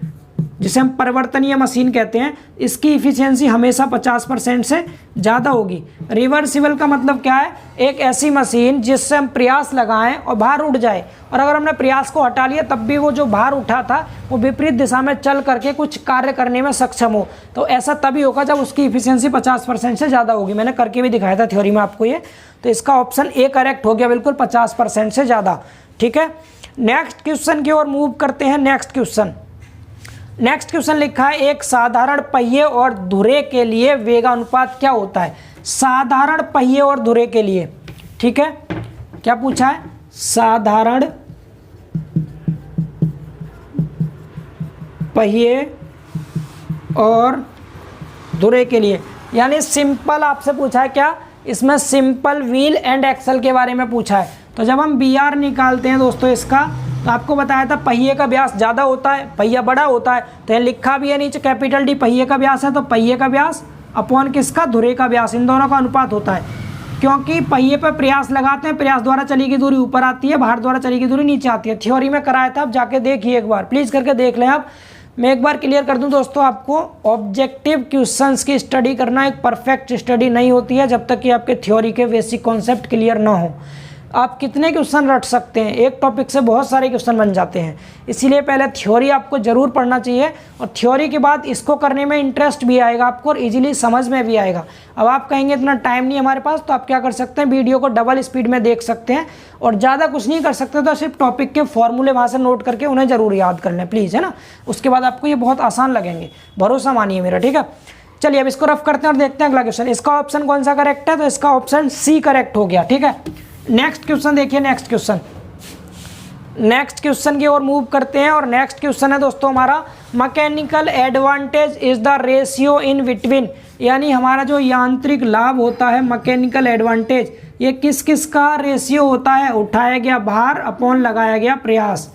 जिसे हम परिवर्तनीय मशीन कहते हैं, इसकी इफिशियंसी हमेशा 50% से ज़्यादा होगी। रिवर्सिबल का मतलब क्या है, एक ऐसी मशीन जिससे हम प्रयास लगाएं और भार उठ जाए, और अगर हमने प्रयास को हटा लिया तब भी वो जो भार उठा था वो विपरीत दिशा में चल करके कुछ कार्य करने में सक्षम हो। तो ऐसा तभी होगा जब उसकी इफिशियंसी 50% से ज़्यादा होगी। मैंने करके भी दिखाया था थ्योरी में आपको ये। तो इसका ऑप्शन A करेक्ट हो गया, बिल्कुल 50% से ज़्यादा। ठीक है, नेक्स्ट क्वेश्चन की ओर मूव करते हैं। नेक्स्ट क्वेश्चन लिखा है, एक साधारण पहिए और धुरे के लिए वेगानुपात क्या होता है। साधारण पहिए और धुरे के लिए, ठीक है, क्या पूछा है, साधारण पहिए और धुरे के लिए, यानी सिंपल आपसे पूछा है क्या, इसमें सिंपल व्हील एंड एक्सल के बारे में पूछा है। तो जब हम बी आर निकालते हैं दोस्तों इसका, तो आपको बताया था पहिए का व्यास ज़्यादा होता है, पहिया बड़ा होता है, तो यहाँ लिखा भी है नीचे कैपिटल डी पहिए का व्यास है, तो पहिए का व्यास अपॉन किसका, धुरे का व्यास, इन दोनों का अनुपात होता है। क्योंकि पहिए पर प्रयास लगाते हैं, प्रयास द्वारा चली गई दूरी ऊपर आती है, भार द्वारा चली गई दूरी नीचे आती है। थ्योरी में कराया था, आप जाके देखिए एक बार, प्लीज़ करके देख लें आप। मैं एक बार क्लियर कर दूं दोस्तों आपको, ऑब्जेक्टिव क्वेश्चंस की स्टडी करना एक परफेक्ट स्टडी नहीं होती है जब तक कि आपके थ्योरी के बेसिक कॉन्सेप्ट क्लियर ना हो। आप कितने क्वेश्चन रट सकते हैं, एक टॉपिक से बहुत सारे क्वेश्चन बन जाते हैं, इसीलिए पहले थ्योरी आपको ज़रूर पढ़ना चाहिए, और थ्योरी के बाद इसको करने में इंटरेस्ट भी आएगा आपको और इजीली समझ में भी आएगा। अब आप कहेंगे इतना टाइम नहीं हमारे पास, तो आप क्या कर सकते हैं, वीडियो को डबल स्पीड में देख सकते हैं, और ज़्यादा कुछ नहीं कर सकते तो सिर्फ टॉपिक के फॉर्मूले वहाँ से नोट करके उन्हें ज़रूर याद कर लें प्लीज़, है ना। उसके बाद आपको ये बहुत आसान लगेंगे, भरोसा मानिए मेरा, ठीक है। चलिए अब इसको रफ करते हैं और देखते हैं अगला क्वेश्चन। इसका ऑप्शन कौन सा करेक्ट है, तो इसका ऑप्शन सी करेक्ट हो गया, ठीक है। नेक्स्ट क्वेश्चन देखिए, नेक्स्ट क्वेश्चन की ओर मूव करते हैं, और नेक्स्ट क्वेश्चन है दोस्तों हमारा, mechanical advantage is the ratio in between, यानी हमारा जो यांत्रिक लाभ होता है, मैकेनिकल एडवांटेज, ये किस किस का रेशियो होता है, उठाया गया भार अपॉन लगाया गया प्रयास,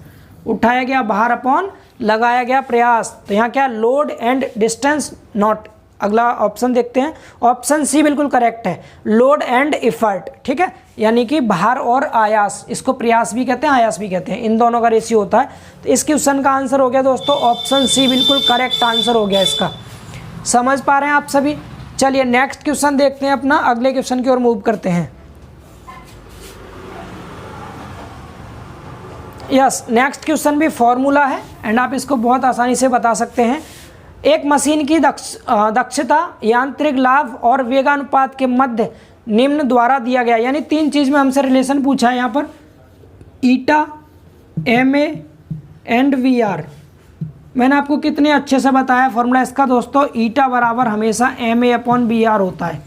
उठाया गया भार अपॉन लगाया गया प्रयास। तो यहाँ क्या, लोड एंड डिस्टेंस नॉट। अगला ऑप्शन देखते हैं, ऑप्शन सी बिल्कुल करेक्ट है, लोड एंड इफर्ट, ठीक है, यानी कि भार और आयास, इसको प्रयास भी कहते हैं, आयास भी कहते हैं, इन दोनों का रेशियो होता है। तो इस क्वेश्चन का आंसर हो गया दोस्तों ऑप्शन सी, बिल्कुल करेक्ट आंसर हो गया इसका। समझ पा रहे हैं आप सभी। चलिए नेक्स्ट क्वेश्चन देखते हैं अपना, अगले क्वेश्चन की ओर मूव करते हैं। यस, नेक्स्ट क्वेश्चन भी फॉर्मूला है एंड आप इसको बहुत आसानी से बता सकते हैं। एक मशीन की दक्षता, यांत्रिक लाभ और वेगानुपात के मध्य निम्न द्वारा दिया गया, यानी तीन चीज़ में हमसे रिलेशन पूछा है यहाँ पर, ईटा, एमए एंड वीआर। मैंने आपको कितने अच्छे से बताया फॉर्मूला इसका दोस्तों, ईटा बराबर हमेशा एमए अपॉन वीआर होता है,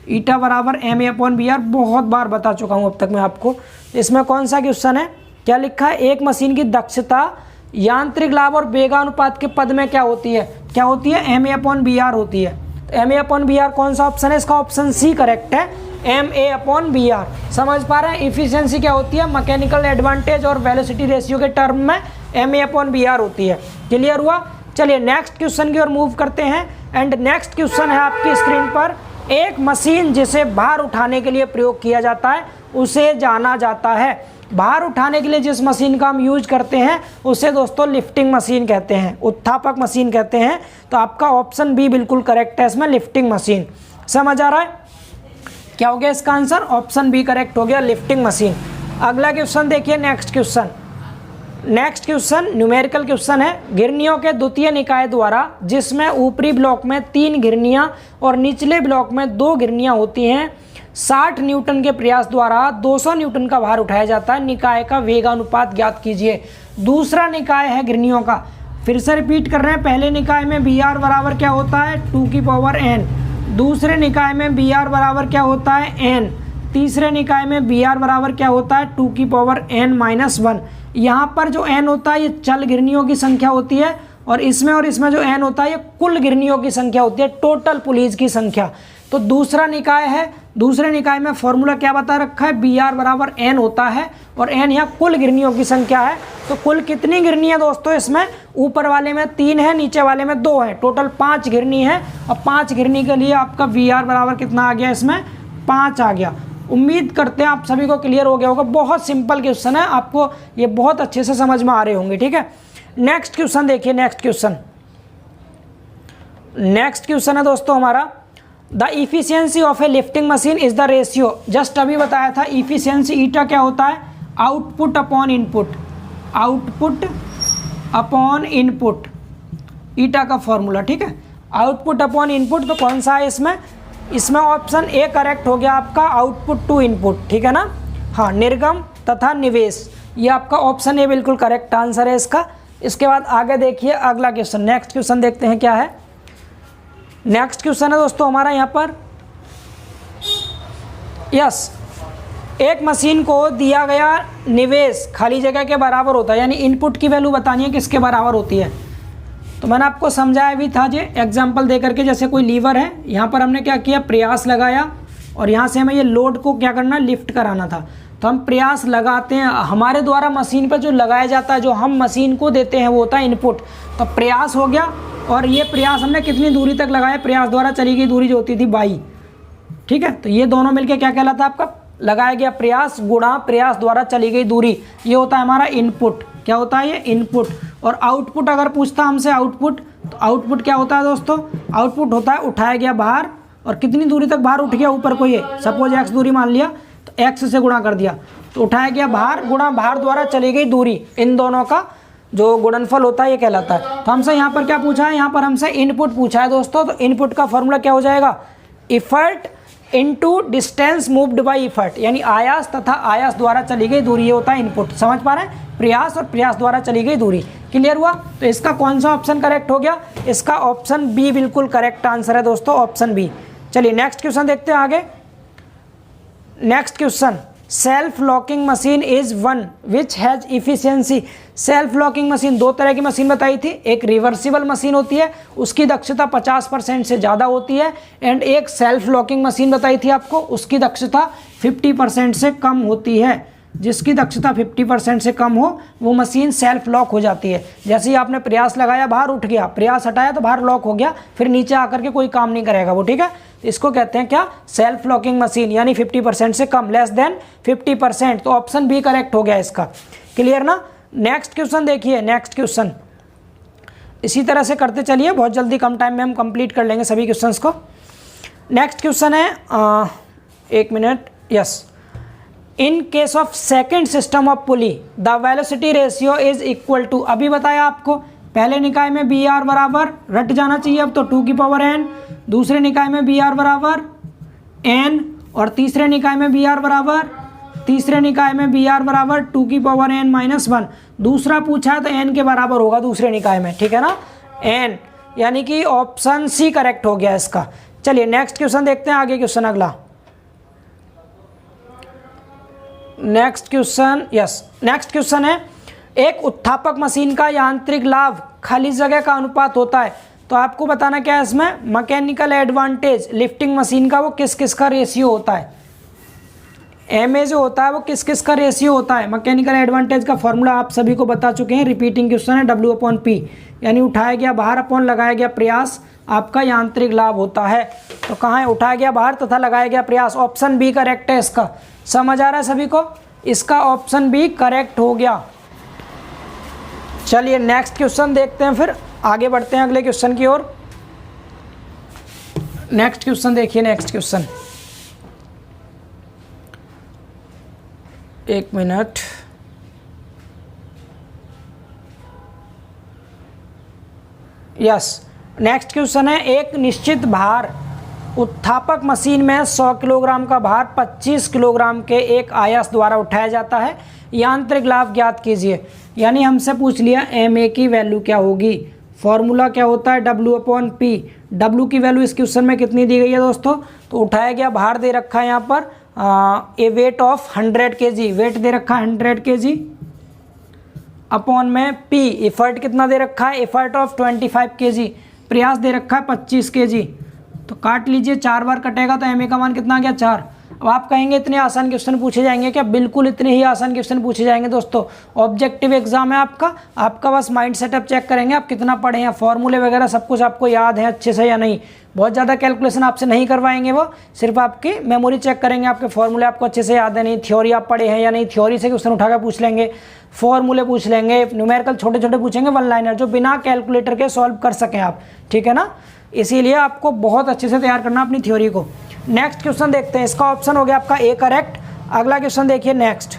ईटा बराबर एमए अपॉन वीआर, बहुत बार बता चुका हूँ अब तक मैं आपको। इसमें कौन सा क्वेश्चन है, क्या लिखा है, एक मशीन की दक्षता, यांत्रिक लाभ और वेगानुपात के पद में क्या होती है, क्या होती है, M A upon B R होती है। तो M A upon B R कौन सा ऑप्शन है, इसका ऑप्शन सी करेक्ट है, M A upon B R. समझ पा रहे हैं, इफिशियंसी क्या होती है, मैकेनिकल एडवांटेज और वेलोसिटी रेशियो के टर्म में M A upon B R होती है। क्लियर हुआ। चलिए नेक्स्ट क्वेश्चन की ओर मूव करते हैं, एंड नेक्स्ट क्वेश्चन है आपकी स्क्रीन पर, एक मशीन जिसे भार उठाने के लिए प्रयोग किया जाता है उसे जाना जाता है। भार उठाने के लिए जिस मशीन का हम यूज करते हैं उसे दोस्तों लिफ्टिंग मशीन कहते हैं, उत्थापक मशीन कहते हैं। तो आपका ऑप्शन बी बिल्कुल करेक्ट है इसमें, लिफ्टिंग मशीन। समझ आ रहा है, क्या हो गया इसका आंसर, ऑप्शन बी करेक्ट हो गया, लिफ्टिंग मशीन। अगला क्वेश्चन देखिए, नेक्स्ट क्वेश्चन न्यूमेरिकल क्वेश्चन है। गिरनियों के द्वितीय निकाय द्वारा, जिसमें ऊपरी ब्लॉक में 3 गिरनियां और निचले ब्लॉक में 2 गिरनियां होती हैं, 60 न्यूटन के प्रयास द्वारा 200 न्यूटन का भार उठाया जाता है। निकाय का वेगानुपात ज्ञात कीजिए। दूसरा निकाय है गिरनियों का, फिर से रिपीट कर रहे हैं, पहले निकाय में बी आर बराबर क्या होता है, 2 की पावर n, दूसरे निकाय में बी आर बराबर क्या होता है n, तीसरे निकाय में बी आर बराबर क्या होता है 2 की पावर n-1। यहाँ पर जो n होता है ये चल गिरनियों की संख्या होती है, और इसमें जो n होता है ये कुल गिरनियों की संख्या होती है, टोटल पुलीज की संख्या। तो दूसरा निकाय है, दूसरे निकाय में फॉर्मूला क्या बता रखा है, बी आर बराबर n होता है, और n यहाँ कुल गिरनियों की संख्या है। तो कुल कितनी गिरनी है दोस्तों इसमें, ऊपर वाले में 3 है, नीचे वाले में 2 है, टोटल 5 गिरनी है। और 5 गिरनी के लिए आपका बी आर बराबर कितना आ गया, इसमें 5 आ गया। उम्मीद करते हैं आप सभी को क्लियर हो गया होगा, बहुत सिंपल क्वेश्चन है, आपको ये बहुत अच्छे से समझ में आ रहे होंगे, ठीक है। नेक्स्ट क्वेश्चन देखिए, नेक्स्ट क्वेश्चन है दोस्तों हमारा, the efficiency of a lifting machine is the ratio. Just अभी बताया था इफिशियंसी ईटा क्या होता है, output upon input, output upon input, eta का फॉर्मूला, ठीक है, आउटपुट अपॉन इनपुट। तो कौन सा है इसमें ऑप्शन ए करेक्ट हो गया आपका, आउटपुट टू इनपुट, ठीक है ना। हाँ, निर्गम तथा निवेश, ये आपका ऑप्शन ए बिल्कुल करेक्ट आंसर है इसका। इसके बाद आगे देखिए अगला क्वेश्चन, नेक्स्ट क्वेश्चन देखते हैं क्या है। नेक्स्ट क्वेश्चन है दोस्तों हमारा यहाँ पर, यस, एक मशीन को दिया गया निवेश खाली जगह के बराबर होता है, यानी इनपुट की वैल्यू बतानी है किसके बराबर होती है। तो मैंने आपको समझाया भी था जी एग्जाम्पल दे करके, जैसे कोई लीवर है, यहाँ पर हमने क्या किया, प्रयास लगाया और यहाँ से हमें ये लोड को क्या करना, लिफ्ट कराना था। तो हम प्रयास लगाते हैं, हमारे द्वारा मशीन पर जो लगाया जाता है, जो हम मशीन को देते हैं वो होता है इनपुट। तो प्रयास हो गया और ये प्रयास हमने कितनी दूरी तक लगाया, प्रयास द्वारा चली गई दूरी जो होती थी बाई, ठीक है। तो ये दोनों मिलके क्या कहलाता है आपका, लगाया गया प्रयास गुणा प्रयास द्वारा चली गई दूरी, ये होता है हमारा इनपुट। क्या होता है ये, इनपुट। और आउटपुट अगर पूछता हमसे आउटपुट, तो आउटपुट क्या होता है दोस्तों, आउटपुट होता है उठाया गया बाहर और कितनी दूरी तक बाहर उठ गया, ऊपर को ये सपोज x दूरी मान लिया, तो x से गुणा कर दिया, तो उठाया गया बाहर गुणा बाहर द्वारा चली गई दूरी, इन दोनों का जो गुणनफल होता है ये कहलाता है। तो हमसे यहाँ पर क्या पूछा है, यहाँ पर हमसे इनपुट पूछा है दोस्तों। तो इनपुट का फॉर्मूला क्या हो जाएगा, effort into distance moved by effort, यानी आयास तथा आयास द्वारा चली गई दूरी, ये होता है इनपुट। समझ पा रहे हैं, प्रयास और प्रयास द्वारा चली गई दूरी। क्लियर हुआ। तो इसका कौन सा ऑप्शन करेक्ट हो गया, इसका ऑप्शन बी बिल्कुल करेक्ट आंसर है दोस्तों, ऑप्शन बी। चलिए नेक्स्ट क्वेश्चन देखते हैं आगे। Next question, self locking machine is one which has efficiency. Self locking machine, दो तरह की मशीन बताई थी, एक रिवर्सिबल मशीन होती है, उसकी दक्षता 50% से ज़्यादा होती है, एंड एक सेल्फ लॉकिंग मशीन बताई थी आपको, उसकी दक्षता 50% से कम होती है। जिसकी दक्षता 50% से कम हो वो मशीन सेल्फ लॉक हो जाती है। जैसे ही आपने प्रयास लगाया बाहर उठ गया, प्रयास हटाया तो बाहर लॉक हो गया, फिर नीचे आकर के कोई काम नहीं करेगा वो, ठीक है। इसको कहते हैं क्या, सेल्फ लॉकिंग मशीन, यानी 50% से कम, लेस देन 50%। तो ऑप्शन बी करेक्ट हो गया इसका। क्लियर ना। नेक्स्ट क्वेश्चन देखिए, नेक्स्ट क्वेश्चन इसी तरह से करते चलिए, बहुत जल्दी कम टाइम में हम कंप्लीट कर लेंगे सभी क्वेश्चंस को। नेक्स्ट क्वेश्चन है, एक minute, yes, in case of second system of pulley the velocity ratio is equal to, अभी बताया आपको, पहले निकाय में बी आर बराबर, रट जाना चाहिए अब तो, 2 की पावर n, दूसरे निकाय में बी आर बराबर n, और तीसरे निकाय में बी आर बराबर, तीसरे निकाय में बी आर बराबर 2 की पावर n माइनस 1। दूसरा पूछा है तो n के बराबर होगा दूसरे निकाय में, ठीक है ना, n, यानी कि ऑप्शन सी करेक्ट हो गया इसका। चलिए नेक्स्ट क्वेश्चन देखते हैं आगे, क्वेश्चन अगला। Next question, yes, next question है, एक उत्थापक मशीन का यांत्रिक लाभ खाली जगह का अनुपात होता है। तो आपको बताना क्या है इसमें, मैकेनिकल एडवांटेज लिफ्टिंग मशीन का वो किस किस का रेशियो होता है, एमए जो होता है वो किस किस का रेशियो होता है। मैकेनिकल एडवांटेज का फॉर्मूला आप सभी को बता चुके हैं, रिपीटिंग क्वेश्चन है, W/P, यानी उठाया गया बाहर अपॉन लगाया गया प्रयास आपका यांत्रिक लाभ होता है। तो कहाँ है, उठाया गया बाहर तथा लगाया गया प्रयास, ऑप्शन बी करेक्ट है इसका। समझ आ रहा है सभी को, इसका ऑप्शन बी करेक्ट हो गया। चलिए नेक्स्ट क्वेश्चन देखते हैं, फिर आगे बढ़ते हैं अगले क्वेश्चन की ओर। नेक्स्ट क्वेश्चन देखिए, नेक्स्ट क्वेश्चन, एक मिनट, यस, नेक्स्ट क्वेश्चन है, एक निश्चित भार उत्थापक मशीन में 100 किलोग्राम का भार 25 किलोग्राम के एक आयास द्वारा उठाया जाता है, यांत्रिक लाभ ज्ञात कीजिए। यानी हमसे पूछ लिया एमए की वैल्यू क्या होगी, फॉर्मूला क्या होता है, W/P। W की वैल्यू इस क्वेश्चन में कितनी दी गई है दोस्तों, तो उठाया गया भार दे रखा है यहाँ पर ए वेट ऑफ 100 kg, वेट दे रखा है 100 kg, अपॉन में P इफर्ट कितना दे रखा है, इफर्ट ऑफ 25 kg, प्रयास दे रखा है 25 kg। तो काट लीजिए, 4 बार कटेगा तो एमए का मान कितना आ गया, 4। अब आप कहेंगे इतने आसान क्वेश्चन पूछे जाएंगे क्या, बिल्कुल इतने ही आसान क्वेश्चन पूछे जाएंगे दोस्तों। ऑब्जेक्टिव एग्जाम है आपका बस माइंड सेटअप चेक करेंगे आप कितना पढ़े हैं, फॉर्मूले वगैरह सब कुछ आपको याद है अच्छे से या नहीं। बहुत ज़्यादा कैलकुलेशन आपसे नहीं करवाएंगे वो, सिर्फ आपकी मेमोरी चेक करेंगे, आपके फॉर्मूले आपको अच्छे से याद है नहीं, थ्योरी आप पढ़े हैं या नहीं, थ्योरी से क्वेश्चन उठाकर पूछ लेंगे, फॉर्मूले पूछ लेंगे, न्यूमेरिकल छोटे छोटे पूछेंगे, वन लाइनर जो बिना कैलकुलेटर के सॉल्व कर सकें आप, ठीक है ना। इसीलिए आपको बहुत अच्छे से तैयार करना अपनी थ्योरी को। नेक्स्ट क्वेश्चन देखते हैं, इसका ऑप्शन हो गया आपका ए करेक्ट। अगला क्वेश्चन देखिए, नेक्स्ट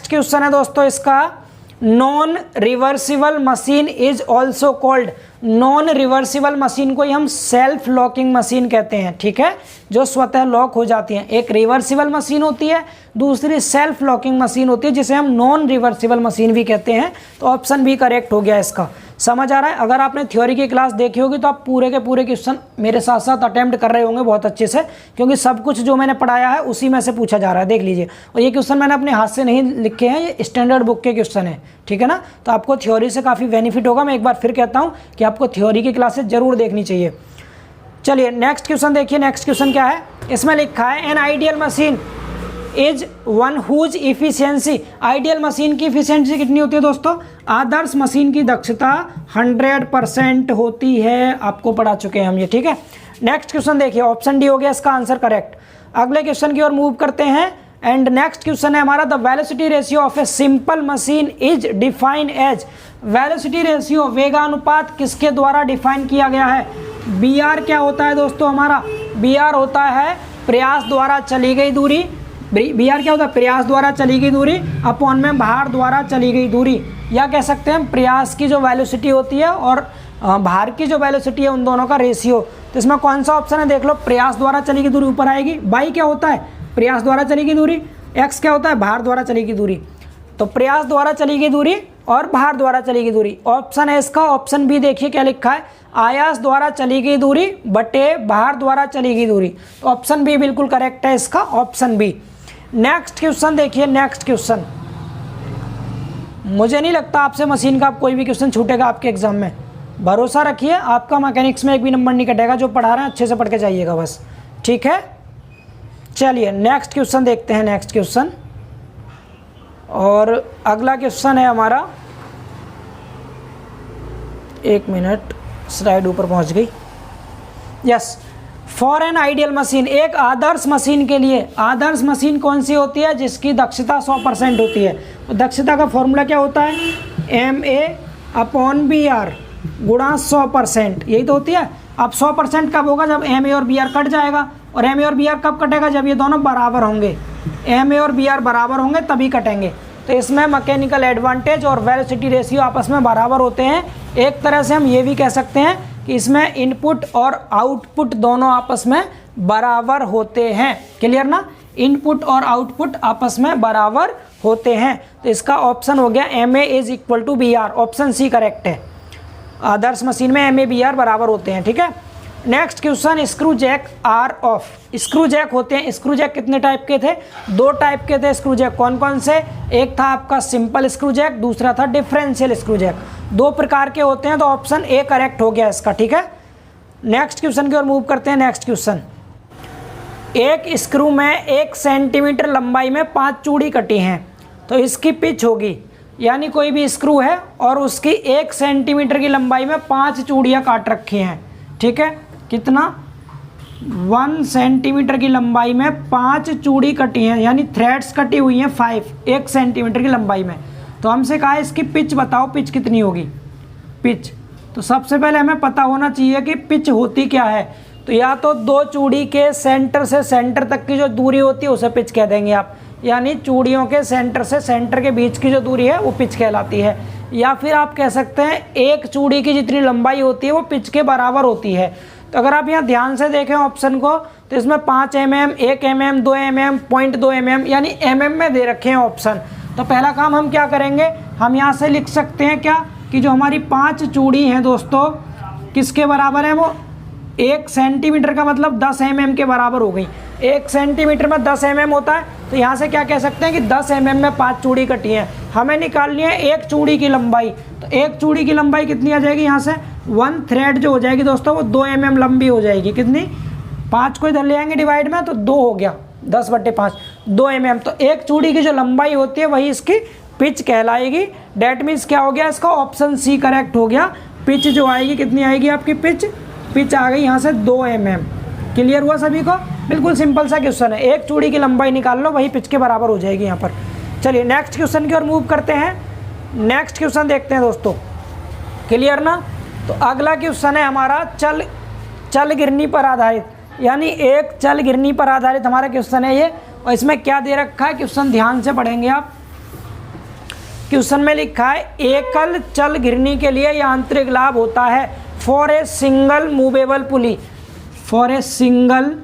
क्वेश्चन है दोस्तों इसका, non reversible machine is also called. Non reversible machine को ही हम सेल्फ लॉकिंग मशीन कहते हैं, ठीक है, जो स्वतः लॉक हो जाती हैं। एक रिवर्सिबल मशीन होती है, दूसरी सेल्फ लॉकिंग मशीन होती है, जिसे हम नॉन रिवर्सिबल मशीन भी कहते हैं। तो ऑप्शन बी करेक्ट हो गया इसका। समझ आ रहा है? अगर आपने थ्योरी की क्लास देखी होगी तो आप पूरे के पूरे क्वेश्चन मेरे साथ साथ अटेम्प्ट कर रहे होंगे बहुत अच्छे से, क्योंकि सब कुछ जो मैंने पढ़ाया है उसी में से पूछा जा रहा है। देख लीजिए, और ये क्वेश्चन मैंने अपने हाथ से नहीं लिखे हैं, ये स्टैंडर्ड बुक के क्वेश्चन है, ठीक है ना। तो आपको थ्योरी से काफ़ी बेनिफिट होगा। मैं एक बार फिर कहता हूँ कि आपको थ्योरी की क्लासेस जरूर देखनी चाहिए। चलिए नेक्स्ट क्वेश्चन देखिए। नेक्स्ट क्वेश्चन क्या है, इसमें लिखा है an ideal machine is one whose efficiency. Ideal machine की इफिशियंसी कितनी होती है दोस्तों? आदर्श मशीन की दक्षता 100% होती है। आपको पढ़ा चुके हैं हम ये, ठीक है। नेक्स्ट क्वेश्चन देखिए, ऑप्शन डी हो गया इसका आंसर करेक्ट। अगले क्वेश्चन की ओर मूव करते हैं एंड नेक्स्ट क्वेश्चन है हमारा, the velocity ratio of a simple machine is defined as. Velocity ratio, वेगानुपात किसके द्वारा डिफाइन किया गया है? बी आर क्या होता है दोस्तों हमारा? बी आर होता है प्रयास द्वारा चली गई दूरी। बी आर क्या होता है? प्रयास द्वारा चली गई दूरी अपॉन में भार द्वारा चली गई दूरी, या कह सकते हैं प्रयास की जो वेलोसिटी होती है और भार की जो वेलोसिटी है, उन दोनों का रेशियो। तो इसमें कौन सा ऑप्शन है देख लो, प्रयास द्वारा चली गई दूरी ऊपर आएगी। बाई क्या होता है? प्रयास द्वारा चली गई दूरी। एक्स क्या होता है? भार द्वारा चली गई दूरी। तो प्रयास द्वारा चली गई दूरी और भार द्वारा चली गई दूरी। ऑप्शन है इसका, ऑप्शन बी देखिए क्या लिखा है, आयास द्वारा चली गई दूरी बटे भार द्वारा चली गई दूरी। तो ऑप्शन बी बिल्कुल करेक्ट है इसका, ऑप्शन बी। नेक्स्ट क्वेश्चन देखिए, नेक्स्ट क्वेश्चन। मुझे नहीं लगता आपसे मशीन का कोई भी क्वेश्चन छूटेगा आपके एग्जाम में, भरोसा रखिए। आपका मैकेनिक्स में एक भी नंबर नहीं कटेगा। जो पढ़ा रहे हैं अच्छे से पढ़ के जाइएगा बस, ठीक है। चलिए नेक्स्ट क्वेश्चन देखते हैं, नेक्स्ट क्वेश्चन। और अगला क्वेश्चन है हमारा, एक मिनट, स्लाइड ऊपर पहुंच गई। Yes, for an ideal machine, एक आदर्श मशीन के लिए। आदर्श मशीन कौन सी होती है? जिसकी दक्षता 100% होती है। तो दक्षता का फॉर्मूला क्या होता है? MA/BR गुणा 100%, यही तो होती है। अब 100% कब होगा? जब MA और BR कट जाएगा। और MA और BR कब कटेगा? जब ये दोनों बराबर होंगे। MA और BR बराबर होंगे तभी कटेंगे। तो इसमें मैकेनिकल एडवांटेज और वेलोसिटी रेशियो आपस में बराबर होते हैं। एक तरह से हम ये भी कह सकते हैं कि इसमें इनपुट और आउटपुट दोनों आपस में बराबर होते हैं। क्लियर ना? इनपुट और आउटपुट आपस में बराबर होते हैं। तो इसका ऑप्शन हो गया MA = BR, option C correct है। आदर्श मशीन में MA BR बराबर होते हैं, ठीक है। Next question, screw jack are off. Screw jack होते हैं, स्क्रू जैक कितने टाइप के थे? 2 टाइप के थे स्क्रू जैक। कौन कौन से? एक था आपका सिंपल स्क्रू जैक, दूसरा था डिफरेंशियल स्क्रू जैक। 2 प्रकार के होते हैं। तो ऑप्शन ए करेक्ट हो गया इसका, ठीक है। नेक्स्ट क्वेश्चन की ओर मूव करते हैं। नेक्स्ट क्वेश्चन, एक स्क्रू में 1 सेंटीमीटर लंबाई में 5 चूड़ी कटी हैं। तो इसकी पिच होगी, यानी कोई भी स्क्रू है और उसकी 1 सेंटीमीटर की लंबाई में 5 चूड़ियाँ काट रखी हैं, ठीक है। कितना? 1 सेंटीमीटर की लंबाई में 5 चूड़ी कटी हैं, यानी थ्रेड्स कटी हुई हैं 5, 1 सेंटीमीटर की लंबाई में। तो हमसे कहा इसकी पिच बताओ, पिच कितनी होगी? पिच, तो सबसे पहले हमें पता होना चाहिए कि पिच होती क्या है। तो या तो 2 चूड़ी के सेंटर से सेंटर तक की जो दूरी होती है उसे पिच कह देंगे आप, यानी चूड़ियों के सेंटर से सेंटर के बीच की जो दूरी है वो पिच कहलाती है। या फिर आप कह सकते हैं एक चूड़ी की जितनी लंबाई होती है वो पिच के बराबर होती है। तो अगर आप यहाँ ध्यान से देखें ऑप्शन को, तो इसमें 5 mm, 1 mm, 2 mm, 0.2 mm यानी mm में दे रखे हैं ऑप्शन। तो पहला काम हम क्या करेंगे, हम यहाँ से लिख सकते हैं क्या कि जो हमारी 5 चूड़ी हैं दोस्तों किसके बराबर है? वो 1 सेंटीमीटर का मतलब 10 mm के बराबर हो गई। 1 सेंटीमीटर में 10 mm होता है। तो यहाँ से क्या कह सकते हैं कि 10 mm में 5 चूड़ी कटी हैं। हमें निकालनी है 1 चूड़ी की लंबाई। तो 1 चूड़ी की लंबाई कितनी आ जाएगी? यहाँ से 1 थ्रेड जो हो जाएगी दोस्तों वो 2 mm लंबी हो जाएगी। कितनी? 5 को इधर ले आएंगे डिवाइड में तो 2 हो गया, 10/5, 2 mm। तो 1 चूड़ी की जो लंबाई होती है वही इसकी पिच कहलाएगी। डेट मीन्स क्या हो गया इसका? ऑप्शन सी करेक्ट हो गया। पिच जो आएगी कितनी आएगी आपकी? पिच आ गई यहाँ से 2 mm। क्लियर हुआ सभी को? बिल्कुल सिंपल सा क्वेश्चन है। 1 चूड़ी की लंबाई निकाल लो, वही पिच के बराबर हो जाएगी यहाँ पर। चलिए नेक्स्ट क्वेश्चन की ओर मूव करते हैं। नेक्स्ट क्वेश्चन देखते हैं दोस्तों। क्लियर ना? तो अगला क्वेश्चन है हमारा चल गिरनी पर आधारित, यानी एक चल गिरनी पर आधारित हमारा क्वेश्चन है ये। और इसमें क्या दे रखा है? क्वेश्चन ध्यान से पढ़ेंगे आप। क्वेश्चन में लिखा है एकल चल गिरनी के लिए यांत्रिक लाभ होता है for a single movable pulley. For a single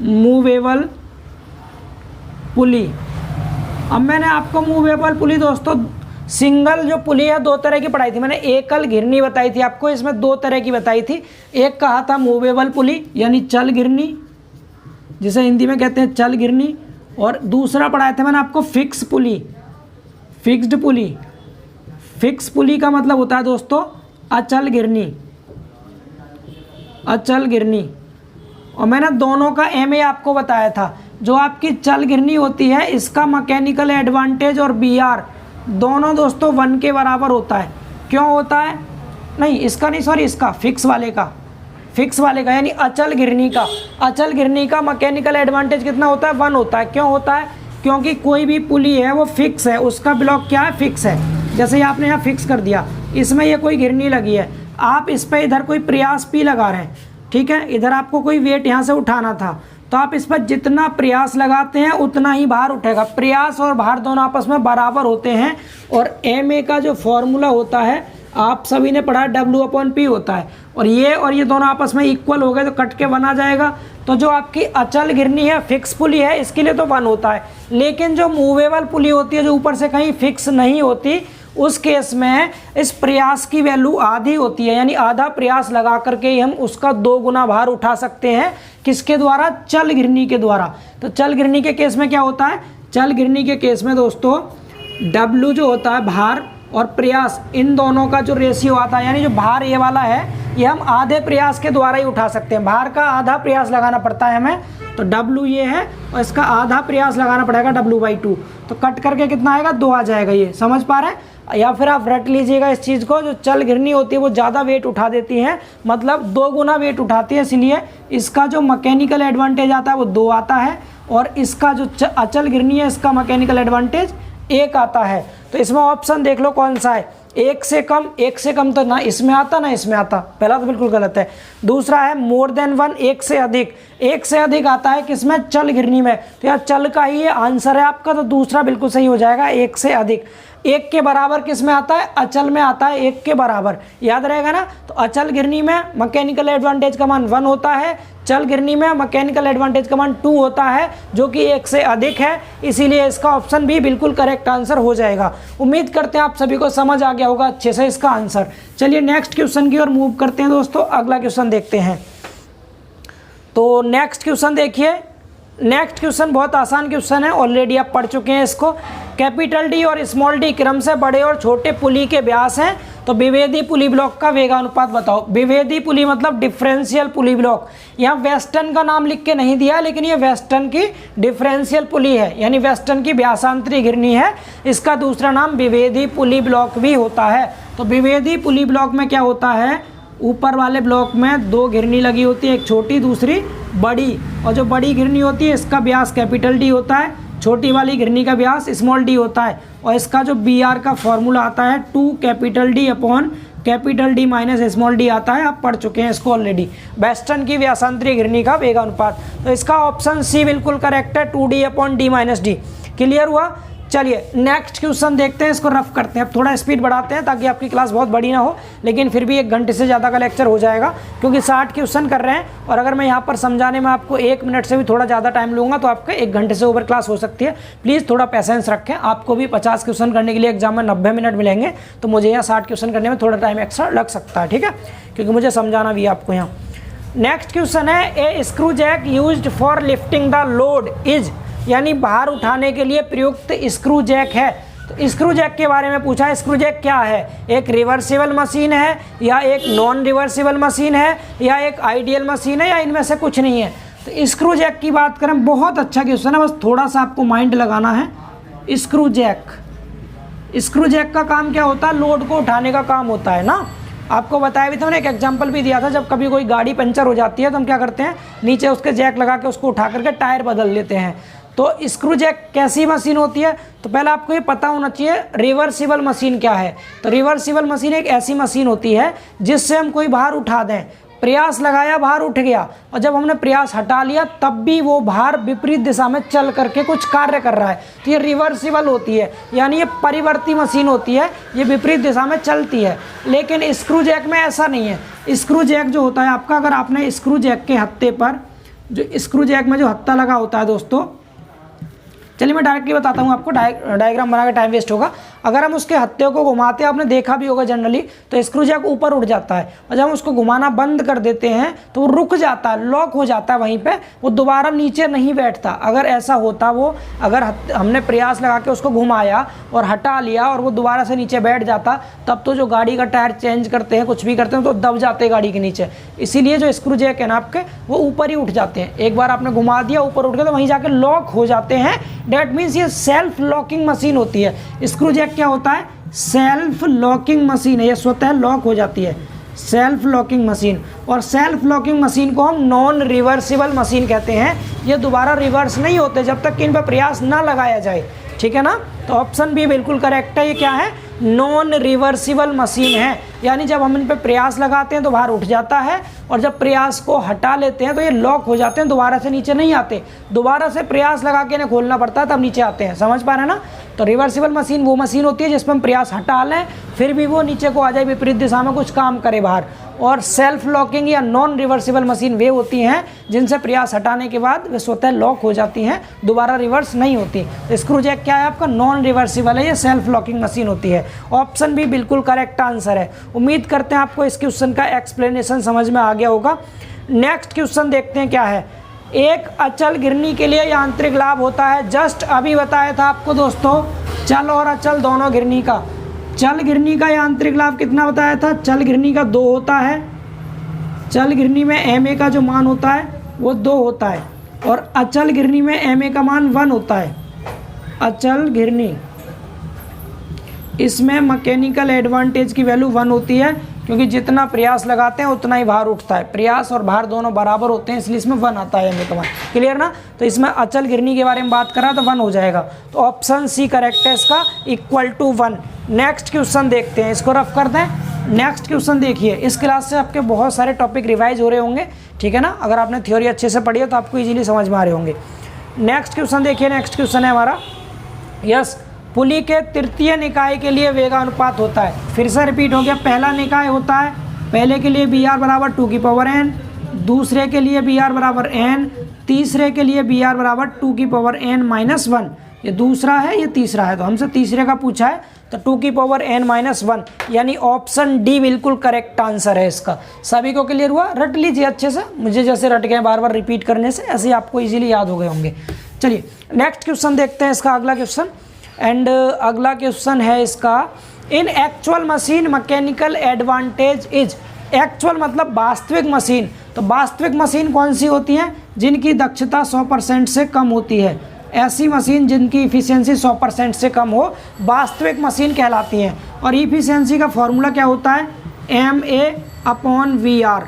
movable pulley. अब मैंने आपको मूवेबल पुली दोस्तों सिंगल जो पुली है दो तरह की पढ़ाई थी मैंने, एकल घिरनी बताई थी आपको, इसमें दो तरह की बताई थी। एक कहा था मूवेबल पुली यानी चल घिरनी, जिसे हिंदी में कहते हैं चल घिरनी, और दूसरा पढ़ाया था मैंने आपको फिक्स पुली, फिक्स्ड पुली। फिक्स पुली का मतलब होता है दोस्तों अचल घिरनी, अचल घिरनी। और मैंने दोनों का एमए आपको बताया था। जो आपकी चल घिरनी होती है इसका मैकेनिकल एडवांटेज और बीआर दोनों दोस्तों 1 के बराबर होता है। क्यों होता है? नहीं इसका नहीं, सॉरी इसका फिक्स वाले का, फिक्स वाले का यानी अचल घिरनी का, अचल घिरनी का मैकेनिकल एडवांटेज कितना होता है? 1 होता है। क्यों होता है? क्योंकि कोई भी पुली है वो फिक्स है, उसका ब्लॉक क्या है? फिक्स है। जैसे आपने यहाँ फिक्स कर दिया, इसमें ये कोई घिरनी लगी है, आप इस पर इधर कोई प्रयास भी लगा रहे हैं, ठीक है, इधर आपको कोई वेट यहाँ से उठाना था, तो आप इस पर जितना प्रयास लगाते हैं उतना ही भार उठेगा। प्रयास और भार दोनों आपस में बराबर होते हैं। और एमए का जो फॉर्मूला होता है आप सभी ने पढ़ा, W/P होता है, और ये दोनों आपस में इक्वल हो गए तो कट के बना जाएगा। तो जो आपकी अचल घिरनी है, फिक्स पुली है, इसके लिए तो 1 होता है। लेकिन जो मूवेबल पुली होती है, जो ऊपर से कहीं फिक्स नहीं होती, उस केस में इस प्रयास की वैल्यू आधी होती है, यानी आधा प्रयास लगा करके ही हम उसका 2 गुना भार उठा सकते हैं। किसके द्वारा? चल घिरनी के द्वारा। तो चल घिरनी के केस में क्या होता है? चल घिरनी के केस में दोस्तों W जो होता है भार और प्रयास, इन दोनों का जो रेशियो आता है, यानी जो भार ये वाला है ये हम आधे प्रयास के द्वारा ही उठा सकते हैं। भार का आधा प्रयास लगाना पड़ता है हमें, तो W ये है और इसका आधा प्रयास लगाना पड़ेगा W/2, तो कट करके कितना आएगा? 2 आ जाएगा। ये समझ पा रहे हैं? या फिर आप रट लीजिएगा इस चीज़ को, जो चल घिरनी होती है वो ज़्यादा वेट उठा देती है, मतलब 2 गुना वेट उठाती है, इसलिए इसका जो मैकेनिकल एडवांटेज आता है वो 2 आता है, और इसका जो अचल घिरनी है इसका मैकेनिकल एडवांटेज 1 आता है। तो इसमें ऑप्शन देख लो कौन सा है? 1 से कम, 1 से कम तो ना इसमें आता ना इसमें आता, पहला तो बिल्कुल गलत है। दूसरा है मोर देन 1, 1 से अधिक, 1 से अधिक आता है किसमें? चल घिरनी में। तो यार चल का ही ये आंसर है आपका, तो दूसरा बिल्कुल सही हो जाएगा, 1 से अधिक। 1 के बराबर किस में आता है? अचल में आता है 1 के बराबर, याद रहेगा ना। तो अचल घिरनी में मैकेनिकल एडवांटेज का मान 1 होता है, चल घिरनी में मैकेनिकल एडवांटेज का मान 2 होता है, जो कि 1 से अधिक है, इसीलिए इसका ऑप्शन भी बिल्कुल करेक्ट आंसर हो जाएगा। उम्मीद करते हैं आप सभी को समझ आ गया होगा अच्छे से इसका आंसर। चलिए नेक्स्ट क्वेश्चन की ओर मूव करते हैं दोस्तों, अगला क्वेश्चन देखते हैं। तो नेक्स्ट क्वेश्चन देखिए, नेक्स्ट क्वेश्चन बहुत आसान क्वेश्चन है, ऑलरेडी आप पढ़ चुके हैं इसको। कैपिटल डी और स्मॉल डी क्रम से बड़े और छोटे पुली के व्यास हैं, तो विभेदी पुली ब्लॉक का वेगानुपात बताओ। विभेदी पुली मतलब डिफरेंशियल पुली ब्लॉक। यहाँ वेस्टर्न का नाम लिख के नहीं दिया, लेकिन ये वेस्टर्न की डिफरेंशियल पुली है, यानी वेस्टर्न की व्यासांतरी घिरनी है। इसका दूसरा नाम विभेदी पुली ब्लॉक भी होता है। तो विभेदी पुली ब्लॉक में क्या होता है? ऊपर वाले ब्लॉक में 2 घिरनी लगी होती है, एक छोटी दूसरी बड़ी, और जो बड़ी घिरनी होती है इसका व्यास कैपिटल डी होता है, छोटी वाली घिरनी का व्यास स्मॉल डी होता है, और इसका जो BR का फॉर्मूला आता है 2 capital D upon capital D minus small D आता है, आप पढ़ चुके हैं इसको ऑलरेडी। वेस्टर्न की व्यासांतरी घिरनी का वेगानुपात, तो इसका ऑप्शन सी बिल्कुल करेक्ट है, 2D upon D minus D. Clear हुआ? चलिए नेक्स्ट क्वेश्चन देखते हैं, इसको रफ करते हैं। अब थोड़ा स्पीड बढ़ाते हैं ताकि आपकी क्लास बहुत बड़ी ना हो, लेकिन फिर भी 1 घंटे से ज़्यादा का लेक्चर हो जाएगा, क्योंकि 60 क्वेश्चन कर रहे हैं, और अगर मैं यहाँ पर समझाने में आपको 1 मिनट से भी थोड़ा ज़्यादा टाइम लूँगा तो आपका 1 घंटे से ओवर क्लास हो सकती है। प्लीज़ थोड़ा पेशेंस रखें, आपको भी 50 क्वेश्चन करने के लिए एग्जाम में 90 मिनट मिलेंगे, तो मुझे यहाँ 60 क्वेश्चन करने में थोड़ा टाइम एक्स्ट्रा लग सकता है, ठीक है, क्योंकि मुझे समझाना भी है आपको यहाँ। नेक्स्ट क्वेश्चन है, a screw jack used for lifting the load is, यानी भार उठाने के लिए प्रयुक्त स्क्रू जैक है। तो स्क्रू जैक के बारे में पूछा है। स्क्रू जैक क्या है? एक रिवर्सिबल मशीन है, या एक नॉन रिवर्सिबल मशीन है, या एक आइडियल मशीन है, या इनमें से कुछ नहीं है? तो स्क्रू जैक की बात करें, बहुत अच्छा क्वेश्चन है, बस थोड़ा सा आपको माइंड लगाना है। स्क्रू जैक, स्क्रू जैक का काम क्या होता है? लोड को उठाने का काम होता है ना। आपको बताया भी था, मैंने एक एग्जांपल भी दिया था, जब कभी कोई गाड़ी पंचर हो जाती है तो हम क्या करते हैं, नीचे उसके जैक लगा के उसको उठा करके टायर बदल लेते हैं। तो स्क्रू जैक कैसी मशीन होती है? तो पहले आपको ये पता होना चाहिए रिवर्सिबल मशीन क्या है। तो रिवर्सिबल मशीन एक ऐसी मशीन होती है जिससे हम कोई भार उठा दें, प्रयास लगाया भार उठ गया, और जब हमने प्रयास हटा लिया तब भी वो भार विपरीत दिशा में चल करके कुछ कार्य कर रहा है, तो ये रिवर्सिबल होती है, यानी ये परिवर्ती मशीन होती है, ये विपरीत दिशा में चलती है। लेकिन स्क्रू जैक में ऐसा नहीं है। स्क्रू जैक जो होता है आपका, अगर आपने स्क्रू जैक के हत्थे पर, जो स्क्रू जैक में जो हत्था लगा होता है दोस्तों, चलिए मैं डायरेक्टली बताता हूँ आपको, डायग्राम बना के टाइम वेस्ट होगा। अगर हम उसके हत्थे को घुमाते हैं, आपने देखा भी होगा जनरली, तो स्क्रू जैक ऊपर उठ जाता है, और जब हम उसको घुमाना बंद कर देते हैं तो वो रुक जाता है, लॉक हो जाता है वहीं पे, वो दोबारा नीचे नहीं बैठता। अगर ऐसा होता, वो अगर हमने प्रयास लगा के उसको घुमाया और हटा लिया और वो दोबारा से नीचे बैठ जाता, तब तो जो गाड़ी का टायर चेंज करते हैं, कुछ भी करते हैं, तो दब जाते हैं गाड़ी के नीचे। इसीलिए जो स्क्रू जैक है ना आपके, वो ऊपर ही उठ जाते हैं। एक बार आपने घुमा दिया, ऊपर उठ गया, तो वहीं जाके लॉक हो जाते हैं। डेट मीन्स ये सेल्फ लॉकिंग मशीन होती है। स्क्रू जैक क्या होता है? सेल्फ लॉकिंग मशीन है, ये स्वतः लॉक हो जाती है, सेल्फ लॉकिंग मशीन। और सेल्फ लॉकिंग मशीन को हम नॉन रिवर्सिबल मशीन कहते हैं। ये दोबारा रिवर्स नहीं होते जब तक कि इन पर प्रयास ना लगाया जाए, ठीक है ना। तो ऑप्शन बी बिल्कुल करेक्ट है। ये क्या है? नॉन रिवर्सिबल मशीन है, यानी जब हम इन पे प्रयास लगाते हैं तो बाहर उठ जाता है, और जब प्रयास को हटा लेते हैं तो ये लॉक हो जाते हैं, दोबारा से नीचे नहीं आते। दोबारा से प्रयास लगा के इन्हें खोलना पड़ता है, तब नीचे आते हैं। समझ पा रहे हैं ना। तो रिवर्सिबल मशीन वो मशीन होती है जिसमें हम प्रयास हटा लें, फिर भी वो नीचे को आ जाए, विपरीत दिशा में कुछ काम करे बाहर। और सेल्फ लॉकिंग या नॉन रिवर्सिबल मशीन वे होती हैं जिनसे प्रयास हटाने के बाद वे स्वतः लॉक हो जाती हैं, दोबारा रिवर्स नहीं होती। स्क्रू जैक क्या है आपका? नॉन रिवर्सिबल है, ये सेल्फ लॉकिंग मशीन होती है। ऑप्शन भी बिल्कुल करेक्ट आंसर है। उम्मीद करते हैं आपको इस क्वेश्चन का एक्सप्लेनेशन समझ में आ गया होगा। नेक्स्ट क्वेश्चन देखते हैं क्या है। एक अचल घिरनी के लिए यांत्रिक लाभ होता है, जस्ट अभी बताया था आपको दोस्तों, चल और अचल दोनों घिरनी का। चल घिरनी का यांत्रिक लाभ कितना बताया था? चल घिरनी का 2 होता है। चल घिरनी में MA का जो मान होता है वो 2 होता है, और अचल घिरनी में MA का मान 1 होता है। अचल घिरनी, इसमें मैकेनिकल एडवांटेज की वैल्यू 1 होती है, क्योंकि जितना प्रयास लगाते हैं उतना ही भार उठता है। प्रयास और भार दोनों बराबर होते हैं, इसलिए इसमें 1 आता है MA का मान। क्लियर ना। तो इसमें अचल घिरनी के बारे में बात करा तो 1 हो जाएगा। तो ऑप्शन सी करेक्ट है इसका, =1। नेक्स्ट क्वेश्चन देखते हैं, इसको रफ कर दें। नेक्स्ट क्वेश्चन देखिए, इस क्लास से आपके बहुत सारे टॉपिक रिवाइज हो रहे होंगे, ठीक है ना। अगर आपने थ्योरी अच्छे से पढ़ी है तो आपको इजीली समझ में आ रहे होंगे। नेक्स्ट क्वेश्चन देखिए। नेक्स्ट क्वेश्चन है हमारा, यस, पुली के तृतीय निकाय के लिए वेगानुपात होता है। फिर से रिपीट हो गया, पहला निकाय होता है, पहले के लिए BR बराबर 2n, दूसरे के लिए BR बराबर n, तीसरे के लिए BR बराबर 2n-1। ये दूसरा है, ये तीसरा है, तो हमसे तीसरे का पूछा है, तो 2n-1, यानी ऑप्शन डी बिल्कुल करेक्ट आंसर है इसका। सभी को क्लियर हुआ? रट लीजिए अच्छे से, मुझे जैसे रट गए बार बार रिपीट करने से, ऐसे ही आपको इजीली याद हो गए होंगे। चलिए नेक्स्ट क्वेश्चन देखते हैं, इसका अगला क्वेश्चन। एंड अगला क्वेश्चन है इसका, इन actual machine mechanical advantage is. Actual मतलब वास्तविक मशीन, तो वास्तविक मशीन कौन सी होती हैं? जिनकी दक्षता 100% से कम होती है। ऐसी मशीन जिनकी इफिशियंसी 100% से कम हो वास्तविक मशीन कहलाती हैं। और इफिशियंसी का फॉर्मूला क्या होता है? MA/VR,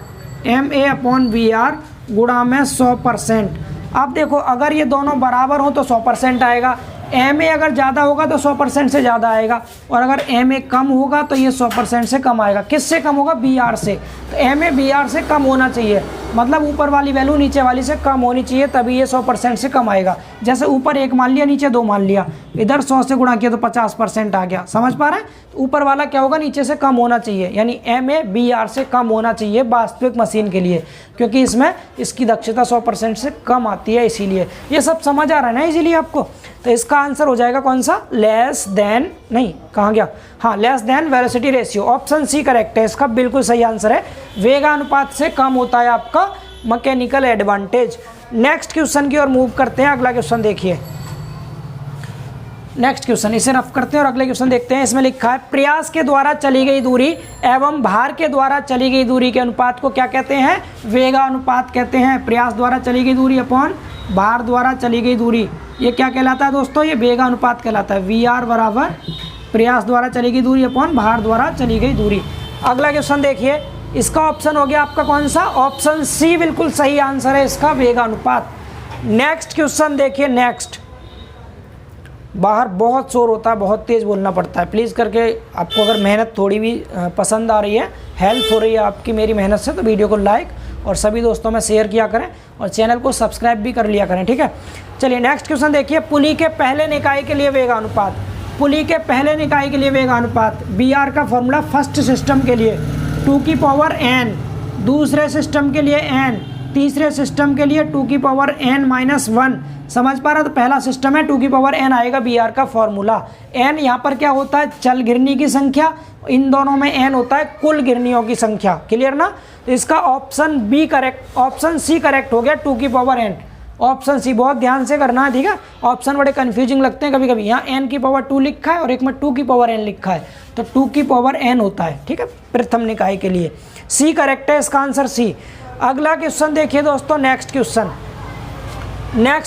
MA/VR गुणा में 100%। अब देखो, अगर ये दोनों बराबर हो तो 100% आएगा, MA अगर ज़्यादा होगा तो 100% से ज़्यादा आएगा, और अगर MA कम होगा तो ये 100% से कम आएगा। किससे कम होगा? BR से। तो MA BR से कम होना चाहिए, मतलब ऊपर वाली वैल्यू नीचे वाली से कम होनी चाहिए, तभी ये 100% से कम आएगा। जैसे ऊपर 1 मान लिया, नीचे 2 मान लिया, इधर 100 से गुणा किया तो 50% आ गया। समझ पा रहे हैं? तो ऊपर वाला क्या होगा? नीचे से कम होना चाहिए, यानी MA BR से कम होना चाहिए वास्तविक मशीन के लिए, क्योंकि इसमें इसकी दक्षता 100% से कम आती है, इसीलिए। ये सब समझ आ रहा है ना इजीली आपको? तो इसका आंसर हो जाएगा कौन सा? लेस देन, नहीं कहाँ गया, हाँ, less than velocity ratio. Option C correct है इसका, बिल्कुल सही आंसर है। वेगानुपात से कम होता है आपका मैकेनिकल एडवांटेज। नेक्स्ट क्वेश्चन की ओर मूव करते हैं। अगला क्वेश्चन देखिए, नेक्स्ट क्वेश्चन, इसे रफ करते हैं और अगले क्वेश्चन देखते हैं। इसमें लिखा है, प्रयास के द्वारा चली गई दूरी एवं भार के द्वारा चली गई दूरी के अनुपात को क्या कहते हैं? वेगानुपात कहते हैं। प्रयास द्वारा चली गई दूरी अपॉन भार द्वारा चली गई दूरी, ये क्या कहलाता है दोस्तों? ये वेगानुपात कहलाता है। VR बराबर प्रयास द्वारा चली गई दूरी अपॉन भार द्वारा चली गई दूरी। अगला क्वेश्चन देखिए, इसका ऑप्शन हो गया आपका कौन सा? ऑप्शन सी बिल्कुल सही आंसर है इसका, वेगानुपात। नेक्स्ट क्वेश्चन देखिए। नेक्स्ट, बाहर बहुत शोर होता है, बहुत तेज़ बोलना पड़ता है, प्लीज़ करके आपको अगर मेहनत थोड़ी भी पसंद आ रही है, हेल्प हो रही है आपकी मेरी मेहनत से, तो वीडियो को लाइक और सभी दोस्तों में शेयर किया करें और चैनल को सब्सक्राइब भी कर लिया करें, ठीक है। चलिए नेक्स्ट क्वेश्चन देखिए, पुली के पहले निकाय के लिए वेगानुपात। पुली के पहले निकाय के लिए वेगानुपात, BR का फॉर्मूला फर्स्ट सिस्टम के लिए 2n, दूसरे सिस्टम के लिए n, तीसरे सिस्टम के लिए 2 की पावर n-1 समझ पा रहा, तो पहला सिस्टम है 2 की पावर n आएगा बी आर का फॉर्मूला। n यहाँ पर क्या होता है, चल घिरनी की संख्या, इन दोनों में n होता है कुल घिरनियों की संख्या। क्लियर ना, तो इसका option B correct, option C correct हो गया 2 की पावर n। ऑप्शन सी बहुत ध्यान से करना है, ठीक है। ऑप्शन बड़े कंफ्यूजिंग लगते हैं कभी कभी, यहाँ n की पावर 2 लिखा है और एक में 2 की पावर n लिखा है, तो 2 की पावर n होता है, ठीक है, प्रथम निकाय के लिए। सी करेक्ट है, इसका आंसर सी। अगला क्वेश्चन देखिए दोस्तों, नेक्स्ट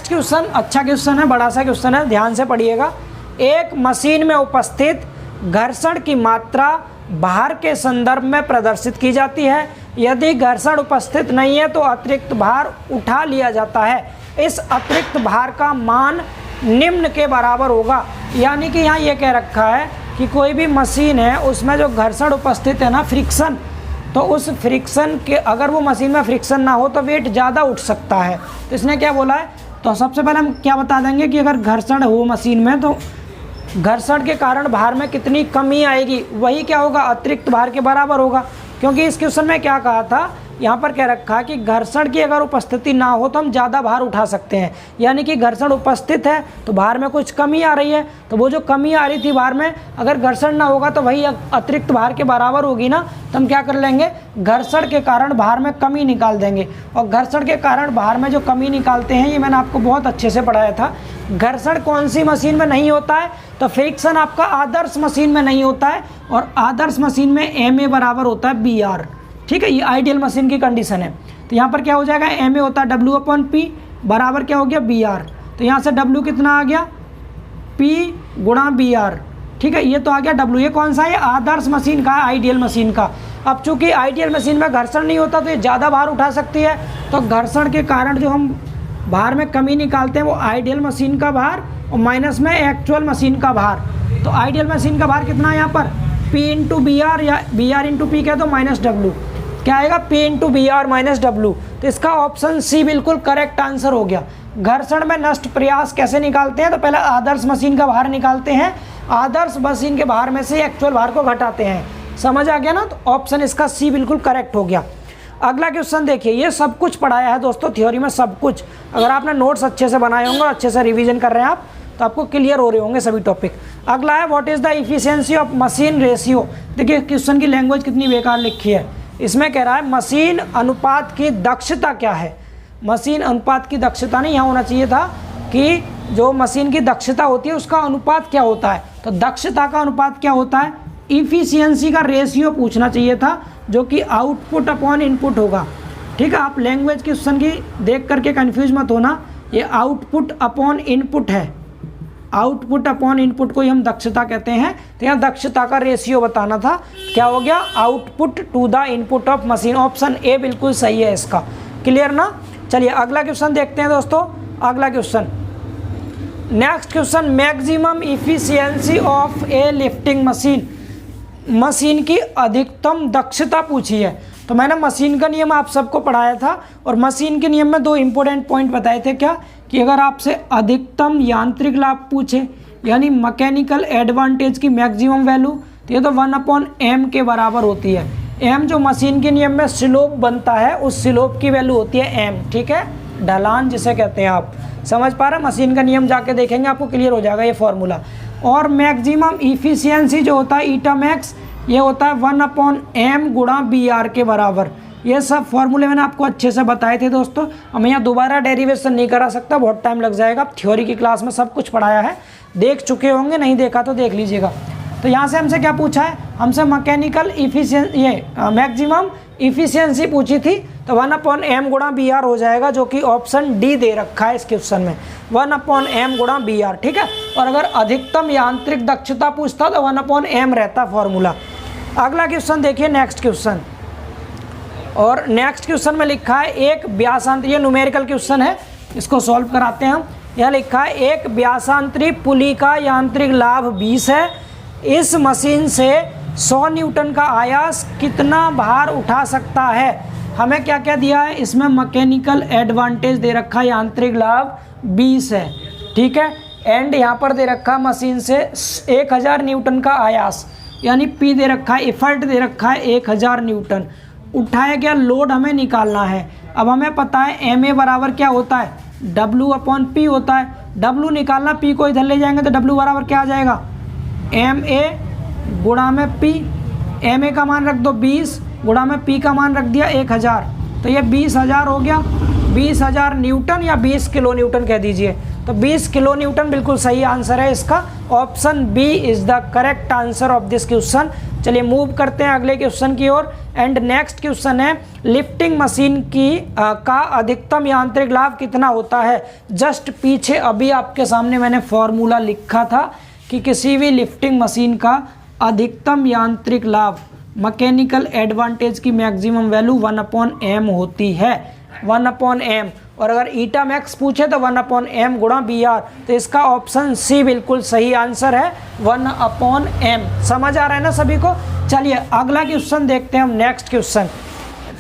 क्वेश्चन अच्छा क्वेश्चन है, बड़ा सा क्वेश्चन है, ध्यान से पढ़िएगा। एक मशीन में उपस्थित घर्षण की मात्रा भार के संदर्भ में प्रदर्शित की जाती है। यदि घर्षण उपस्थित नहीं है तो अतिरिक्त भार उठा लिया जाता है। इस अतिरिक्त भार का मान निम्न के बराबर होगा। यानी कि यहाँ ये कह रखा है कि कोई भी मशीन है उसमें जो घर्षण उपस्थित है ना, फ्रिक्शन, तो उस फ्रिक्शन के अगर वो मशीन में फ्रिक्शन ना हो तो वेट ज़्यादा उठ सकता है। तो इसने क्या बोला है, तो सबसे पहले हम क्या बता देंगे कि अगर घर्षण हो मशीन में तो घर्षण के कारण भार में कितनी कमी आएगी, वही क्या होगा, अतिरिक्त भार के बराबर होगा। क्योंकि इस क्वेश्चन में क्या कहा था, यहाँ पर क्या रखा है कि घर्षण की अगर उपस्थिति ना हो तो हम ज़्यादा भार उठा सकते हैं। यानी कि घर्षण उपस्थित है तो भार में कुछ कमी आ रही है, तो वो जो कमी आ रही थी भार में, अगर घर्षण ना होगा तो वही अतिरिक्त भार के बराबर होगी ना, तो हम क्या कर लेंगे, घर्षण के कारण भार में कमी निकाल देंगे। और घर्षण के कारण भार में जो कमी निकालते हैं ये मैंने आपको बहुत अच्छे से पढ़ाया था। घर्षण कौन सी मशीन में नहीं होता है, तो फ्रिक्शन आपका आदर्श मशीन में नहीं होता है, और आदर्श मशीन में MA बराबर होता है BR, ठीक है, ये आइडियल मशीन की कंडीशन है। तो यहाँ पर क्या हो जाएगा, MA होता है W/P बराबर क्या हो गया BR। तो यहाँ से W कितना आ गया, P गुणा BR, ठीक है, ये तो आ गया W। ये कौन सा है, आदर्श मशीन का है, आइडियल मशीन का। अब चूंकि आइडियल मशीन में घर्षण नहीं होता तो ये ज़्यादा भार उठा सकती है, तो घर्षण के कारण जो हम भार में कमी निकालते हैं वो आइडियल मशीन का भार और माइनस में एक्चुअल मशीन का भार। तो आइडियल मशीन का भार कितना है यहाँ पर, P इंटू BR या BR इंटू P कह दो माइनस W, क्या आएगा, P into BR minus W। तो इसका ऑप्शन सी बिल्कुल करेक्ट आंसर हो गया। घर्षण में नष्ट प्रयास कैसे निकालते हैं, तो पहले आदर्श मशीन का भार निकालते हैं, आदर्श मशीन के भार में से एक्चुअल भार को घटाते हैं। समझ आ गया ना, तो ऑप्शन इसका सी बिल्कुल करेक्ट हो गया। अगला क्वेश्चन देखिए, ये सब कुछ पढ़ाया है दोस्तों थ्योरी में, सब कुछ। अगर आपने नोट्स अच्छे से बनाए होंगे, अच्छे से रिवीजन कर रहे हैं आप, तो आपको क्लियर हो रहे होंगे सभी टॉपिक। अगला है what is the efficiency of machine ratio. देखिए क्वेश्चन की लैंग्वेज कितनी बेकार लिखी है। इसमें कह रहा है मशीन अनुपात की दक्षता क्या है। मशीन अनुपात की दक्षता नहीं, यहाँ होना चाहिए था कि जो मशीन की दक्षता होती है उसका अनुपात क्या होता है। तो दक्षता का अनुपात क्या होता है, इफिशियंसी का रेशियो पूछना चाहिए था, जो कि आउटपुट अपॉन इनपुट होगा। ठीक है, आप लैंग्वेज क्वेश्चन की देख करके कंफ्यूज मत होना, ये आउटपुट अपॉन इनपुट है। आउटपुट अपॉन इनपुट को ही हम दक्षता कहते हैं। तो यहाँ दक्षता का रेशियो बताना था, क्या हो गया, output to the input of machine. Option A बिल्कुल सही है इसका। क्लियर ना। चलिए अगला क्वेश्चन देखते हैं दोस्तों। अगला question, next question, maximum efficiency of a lifting machine. Machine की अधिकतम दक्षता पूछी है। तो मैंने मशीन का नियम आप सबको पढ़ाया था, और मशीन के नियम में दो इंपॉर्टेंट पॉइंट बताए थे, क्या कि अगर आपसे अधिकतम यांत्रिक लाभ पूछे, यानी मैकेनिकल एडवांटेज की मैक्सिमम वैल्यू, तो ये तो 1/m के बराबर होती है। m जो मशीन के नियम में स्लोप बनता है, उस स्लोप की वैल्यू होती है m। ठीक है, ढलान जिसे कहते हैं। आप समझ पा रहे हैं, मशीन का नियम जाके देखेंगे आपको क्लियर हो जाएगा ये फॉर्मूला। और मैक्सिमम इफिशियंसी जो होता है ईटा मैक्स, ये होता है 1/m गुणा BR के बराबर। ये सब फॉर्मूले मैंने आपको अच्छे से बताए थे दोस्तों। मैं यहाँ दोबारा डेरिवेशन नहीं करा सकता, बहुत टाइम लग जाएगा। थ्योरी की क्लास में सब कुछ पढ़ाया है, देख चुके होंगे, नहीं देखा तो देख लीजिएगा। तो यहाँ से हमसे क्या पूछा है, हमसे मैकेनिकल इफिशियंसी, ये मैक्सिमम इफिशियंसी पूछी थी, तो 1/m गुणा BR हो जाएगा, जो कि ऑप्शन डी दे रखा है इस क्वेश्चन में, 1/m गुणा BR। ठीक है, और अगर अधिकतम यांत्रिक दक्षता पूछता तो 1/m रहता फॉर्मूला। अगला क्वेश्चन देखिए, नेक्स्ट क्वेश्चन। और नेक्स्ट क्वेश्चन में लिखा है एक व्यासांतरी, ये न्यूमेरिकल क्वेश्चन है, इसको सॉल्व कराते हैं हम। यह लिखा है एक व्यासांतरी पुली का यांत्रिक लाभ 20 है। इस मशीन से 100 न्यूटन का आयास कितना भार उठा सकता है। हमें क्या क्या दिया है, इसमें मैकेनिकल एडवांटेज दे रखा है, यांत्रिक लाभ 20 है। ठीक है, एंड यहाँ पर दे रखा है मशीन से 1000 न्यूटन का आयास, यानी P दे रखा है, एफर्ट दे रखा है 1000 न्यूटन। उठाया गया लोड हमें निकालना है। अब हमें पता है एम ए बराबर क्या होता है, W/P होता है। W निकालना, P को इधर ले जाएंगे तो W बराबर क्या आ जाएगा, एम ए गुणा में P। एम ए का मान रख दो 20, गुणा में P का मान रख दिया 1000, तो ये 20,000 हो गया। 20,000 न्यूटन या 20 किलो न्यूटन कह दीजिए, तो 20 किलो न्यूटन बिल्कुल सही आंसर है इसका। Option B is the correct answer of this question. चलिए मूव करते हैं अगले क्वेश्चन की ओर। एंड नेक्स्ट क्वेश्चन है, लिफ्टिंग मशीन का अधिकतम यांत्रिक लाभ कितना होता है। जस्ट पीछे अभी आपके सामने मैंने फॉर्मूला लिखा था कि किसी भी लिफ्टिंग मशीन का अधिकतम यांत्रिक लाभ, मैकेनिकल एडवांटेज की मैक्सिमम वैल्यू 1/m होती है, 1/m। और अगर ईटा मैक्स पूछे तो 1/m गुणा BR, तो इसका ऑप्शन सी बिल्कुल सही आंसर है, 1/m। समझ आ रहा है ना सभी को। चलिए अगला क्वेश्चन देखते हैं हम। नेक्स्ट क्वेश्चन,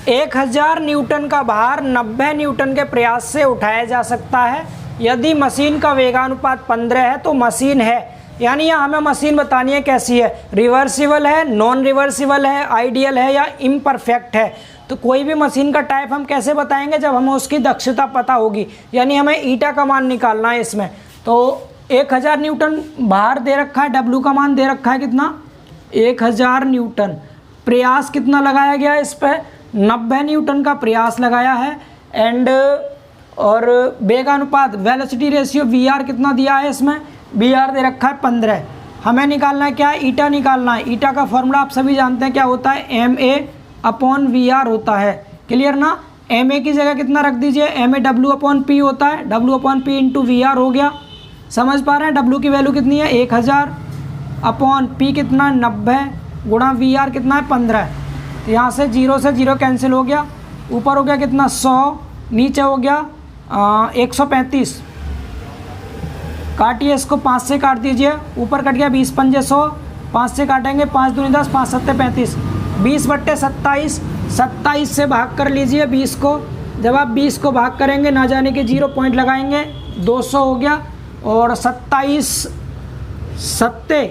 1000 न्यूटन का भार 90 न्यूटन के प्रयास से उठाया जा सकता है। यदि मशीन का वेगानुपात 15 है तो मशीन है, यानी यहाँ हमें मशीन बतानी है कैसी है, रिवर्सिबल है, नॉन रिवर्सिबल है, आइडियल है या इम्परफेक्ट है। तो कोई भी मशीन का टाइप हम कैसे बताएंगे, जब हमें उसकी दक्षता पता होगी, यानी हमें ईटा का मान निकालना है इसमें। तो 1000 न्यूटन भार दे रखा है, W का मान दे रखा है कितना, 1000 न्यूटन। प्रयास कितना लगाया गया है इस पर, 90 न्यूटन का प्रयास लगाया है। एंड और वेगानुपात, वेलोसिटी रेशियो VR कितना दिया है इसमें, BR दे रखा है 15। हमें निकालना है क्या, ईटा निकालना है। ईटा का फॉर्मूला आप सभी जानते हैं क्या होता है, MA/VR होता है। क्लियर ना। MA की जगह कितना रख दीजिए, MA W/P होता है, W/P इंटू VR हो गया। समझ पा रहे हैं, W की वैल्यू कितनी है 1000, P कितना है 90, गुणा VR कितना है 15। तो यहाँ से 0 से 0 कैंसिल हो गया, ऊपर हो गया कितना 100, नीचे हो गया 135। काटिए इसको, 5 से काट दीजिए, ऊपर कट गया 20 पंजे 100, 5 से काटेंगे 5 दूनी 10, 5 सत्ते 35, 20/27, 27 से भाग कर लीजिए 20 को। जब आप 20 को भाग करेंगे ना जाने के 0 पॉइंट लगाएंगे, 200 हो गया। और 27 सत्ते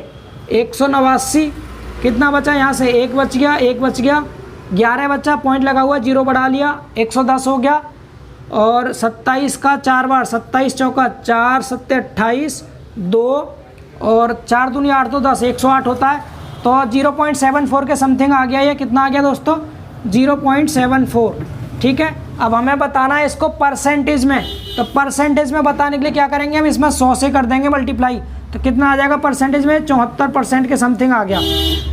189, कितना बचा यहाँ से, 1 बच गया, 1 बच गया, 11 बचा, पॉइंट लगा हुआ, 0 बढ़ा लिया, 110 हो गया। और 27 का 4 बार, 27 चौका 4 सत्ते 28, 2 और 4 दूनी 8 तो 10, 108 होता है। तो 0.74 के समथिंग आ गया। ये कितना आ गया दोस्तों, 0.74। ठीक है, अब हमें बताना है इसको परसेंटेज में। तो परसेंटेज में बताने के लिए क्या करेंगे हम, इसमें 100 से कर देंगे मल्टीप्लाई, तो कितना आ जाएगा परसेंटेज में, 74% के समथिंग आ गया।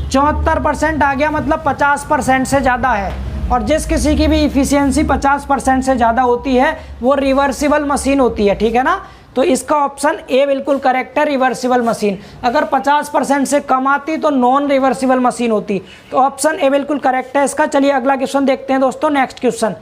74% आ गया, मतलब 50% से ज़्यादा है। और जिस किसी की भी इफिशियंसी 50% से ज़्यादा होती है वो रिवर्सिबल मशीन होती है। ठीक है ना। तो इसका ऑप्शन ए बिल्कुल करेक्ट है, रिवर्सिबल मशीन। अगर 50% से कम आती तो नॉन रिवर्सिबल मशीन होती। तो ऑप्शन ए बिल्कुल करेक्ट है इसका। चलिए अगला क्वेश्चन देखते हैं दोस्तों, नेक्स्ट क्वेश्चन।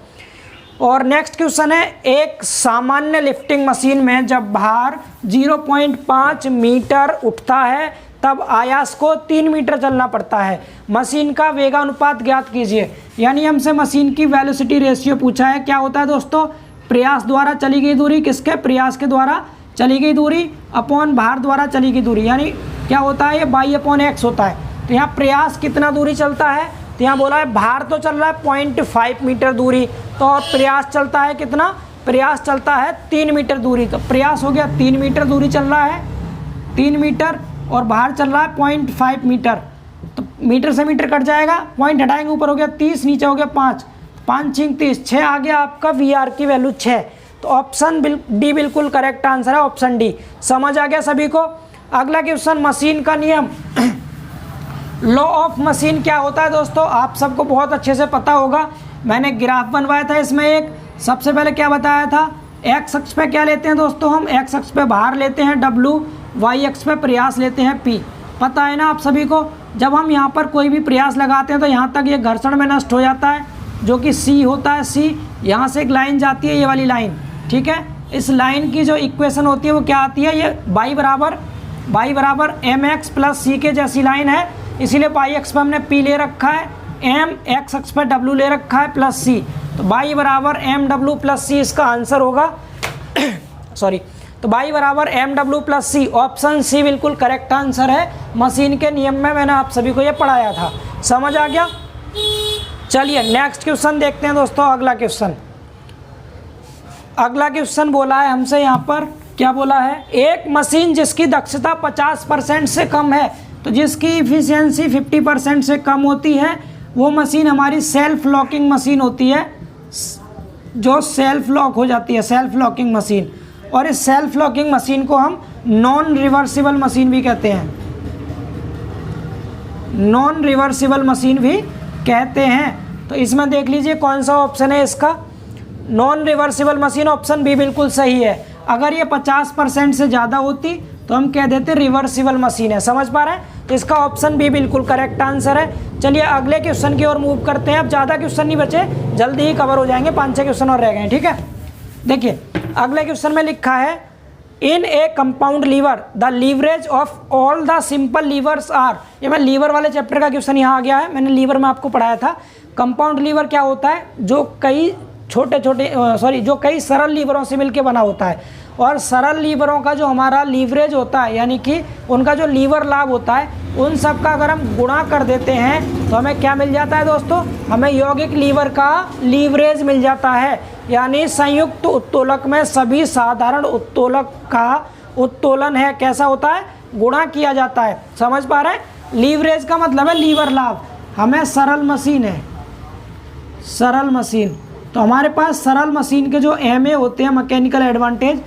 और नेक्स्ट क्वेश्चन है, एक सामान्य लिफ्टिंग मशीन में जब भार 0.5 मीटर उठता है तब आयास को 3 मीटर चलना पड़ता है। मशीन का वेगानुपात ज्ञात कीजिए। यानी हमसे मशीन की वेलोसिटी रेशियो पूछा है। क्या होता है दोस्तों, प्रयास द्वारा चली गई दूरी, किसके, प्रयास के द्वारा चली गई दूरी अपॉन भार द्वारा चली गई दूरी, यानी क्या होता है, ये y/x होता है। तो यहाँ प्रयास कितना दूरी चलता है, तो यहाँ बोला है भार तो चल रहा है 0.5 मीटर दूरी, तो प्रयास चलता है कितना, प्रयास चलता है 3 मीटर दूरी। तो प्रयास हो गया 3 मीटर दूरी चल रहा है, 3 मीटर, और भार चल रहा है 0.5 मीटर। तो मीटर से मीटर कट जाएगा, पॉइंट हटाएंगे, ऊपर हो गया 30, नीचे हो गया 5, 5 6 30, 6 आ गया आपका VR की वैल्यू 6। तो ऑप्शन डी बिल्कुल करेक्ट आंसर है, ऑप्शन डी। समझ आ गया सभी को। अगला क्वेश्चन, मशीन का नियम। लॉ ऑफ मशीन क्या होता है दोस्तों, आप सबको बहुत अच्छे से पता होगा। मैंने ग्राफ बनवाया था इसमें एक, सबसे पहले क्या बताया था, एक्स अक्ष पे क्या लेते हैं दोस्तों हम, एक्स अक्ष पे भार लेते हैं W, वाई अक्ष पे प्रयास लेते हैं P। पता है ना आप सभी को। जब हम यहाँ पर कोई भी प्रयास लगाते हैं तो यहाँ तक ये घर्षण में नष्ट हो जाता है, जो कि C होता है। C यहाँ से एक लाइन जाती है, ये वाली लाइन। ठीक है, इस लाइन की जो इक्वेशन होती है वो क्या आती है, ये y बराबर mx प्लस c के जैसी लाइन है, इसीलिए y अक्ष पर हमने P ले रखा है, m x अक्ष पर W ले रखा है प्लस c। तो y बराबर mw प्लस c इसका आंसर होगा। सॉरी, तो y बराबर mw plus c, option C बिल्कुल करेक्ट आंसर है। मशीन के नियम में मैंने आप सभी को ये पढ़ाया था। समझ आ गया। चलिए नेक्स्ट क्वेश्चन देखते हैं दोस्तों। अगला क्वेश्चन, अगला क्वेश्चन बोला है हमसे यहाँ पर, क्या बोला है, एक मशीन जिसकी दक्षता 50% से कम है, तो जिसकी इफिशियंसी 50% से कम होती है वो मशीन हमारी सेल्फ लॉकिंग मशीन होती है, जो सेल्फ लॉक हो जाती है, सेल्फ लॉकिंग मशीन। और इस सेल्फ लॉकिंग मशीन को हम नॉन रिवर्सिबल मशीन भी कहते हैं, नॉन रिवर्सिबल मशीन भी कहते हैं। तो इसमें देख लीजिए कौन सा ऑप्शन है इसका, non reversible machine, option B बिल्कुल सही है। अगर ये 50% से ज़्यादा होती तो हम कह देते रिवर्सिबल मशीन है। समझ पा रहे हैं? तो इसका ऑप्शन बी बिल्कुल करेक्ट आंसर है। चलिए अगले क्वेश्चन की ओर मूव करते हैं। अब ज़्यादा क्वेश्चन नहीं बचे, जल्दी ही कवर हो जाएंगे, 5-6 क्वेश्चन और रह गए हैं, ठीक है। देखिए अगले क्वेश्चन में लिखा है, in a compound lever the leverage of all the simple levers are. ये मैं लीवर वाले चैप्टर का क्वेश्चन यहाँ आ गया है, मैंने लीवर में आपको पढ़ाया था। कंपाउंड लीवर क्या होता है, जो कई जो कई सरल लीवरों से मिलकर बना होता है। और सरल लीवरों का जो हमारा लीवरेज होता है, यानी कि उनका जो लीवर लाभ होता है, उन सब का अगर हम गुणा कर देते हैं तो हमें क्या मिल जाता है दोस्तों, हमें यौगिक लीवर का लीवरेज मिल जाता है। यानी संयुक्त उत्तोलक में सभी साधारण उत्तोलक का उत्तोलन है, कैसा होता है, गुणा किया जाता है। समझ पा रहे हैं? लीवरेज का मतलब है लीवर लाभ। हमें सरल मशीन है, सरल मशीन, तो हमारे पास सरल मशीन के जो एमए होते हैं, मैकेनिकल एडवांटेज,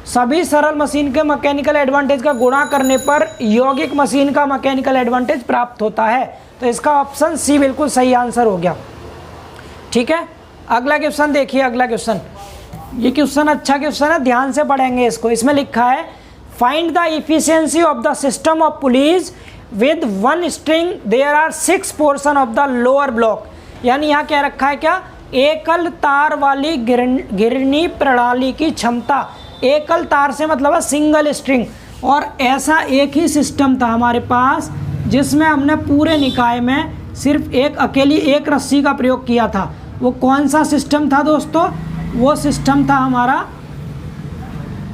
सभी सरल मशीन के मैकेनिकल एडवांटेज का गुणा करने पर यौगिक मशीन का मैकेनिकल एडवांटेज प्राप्त होता है। तो इसका ऑप्शन सी बिल्कुल सही आंसर हो गया, ठीक है। अगला क्वेश्चन देखिए, अगला क्वेश्चन, ये क्वेश्चन अच्छा क्वेश्चन है, ध्यान से पढ़ेंगे इसको। इसमें लिखा है, find the efficiency of the system of pulleys with one string there are 6 portion of the lower block. यानी यहाँ क्या रखा है, क्या, एकल तार वाली गिरनी प्रणाली की क्षमता, एकल तार से मतलब है सिंगल स्ट्रिंग। और ऐसा एक ही सिस्टम था हमारे पास जिसमें हमने पूरे निकाय में सिर्फ अकेली एक रस्सी का प्रयोग किया था। वो कौन सा सिस्टम था दोस्तों, वो सिस्टम था हमारा,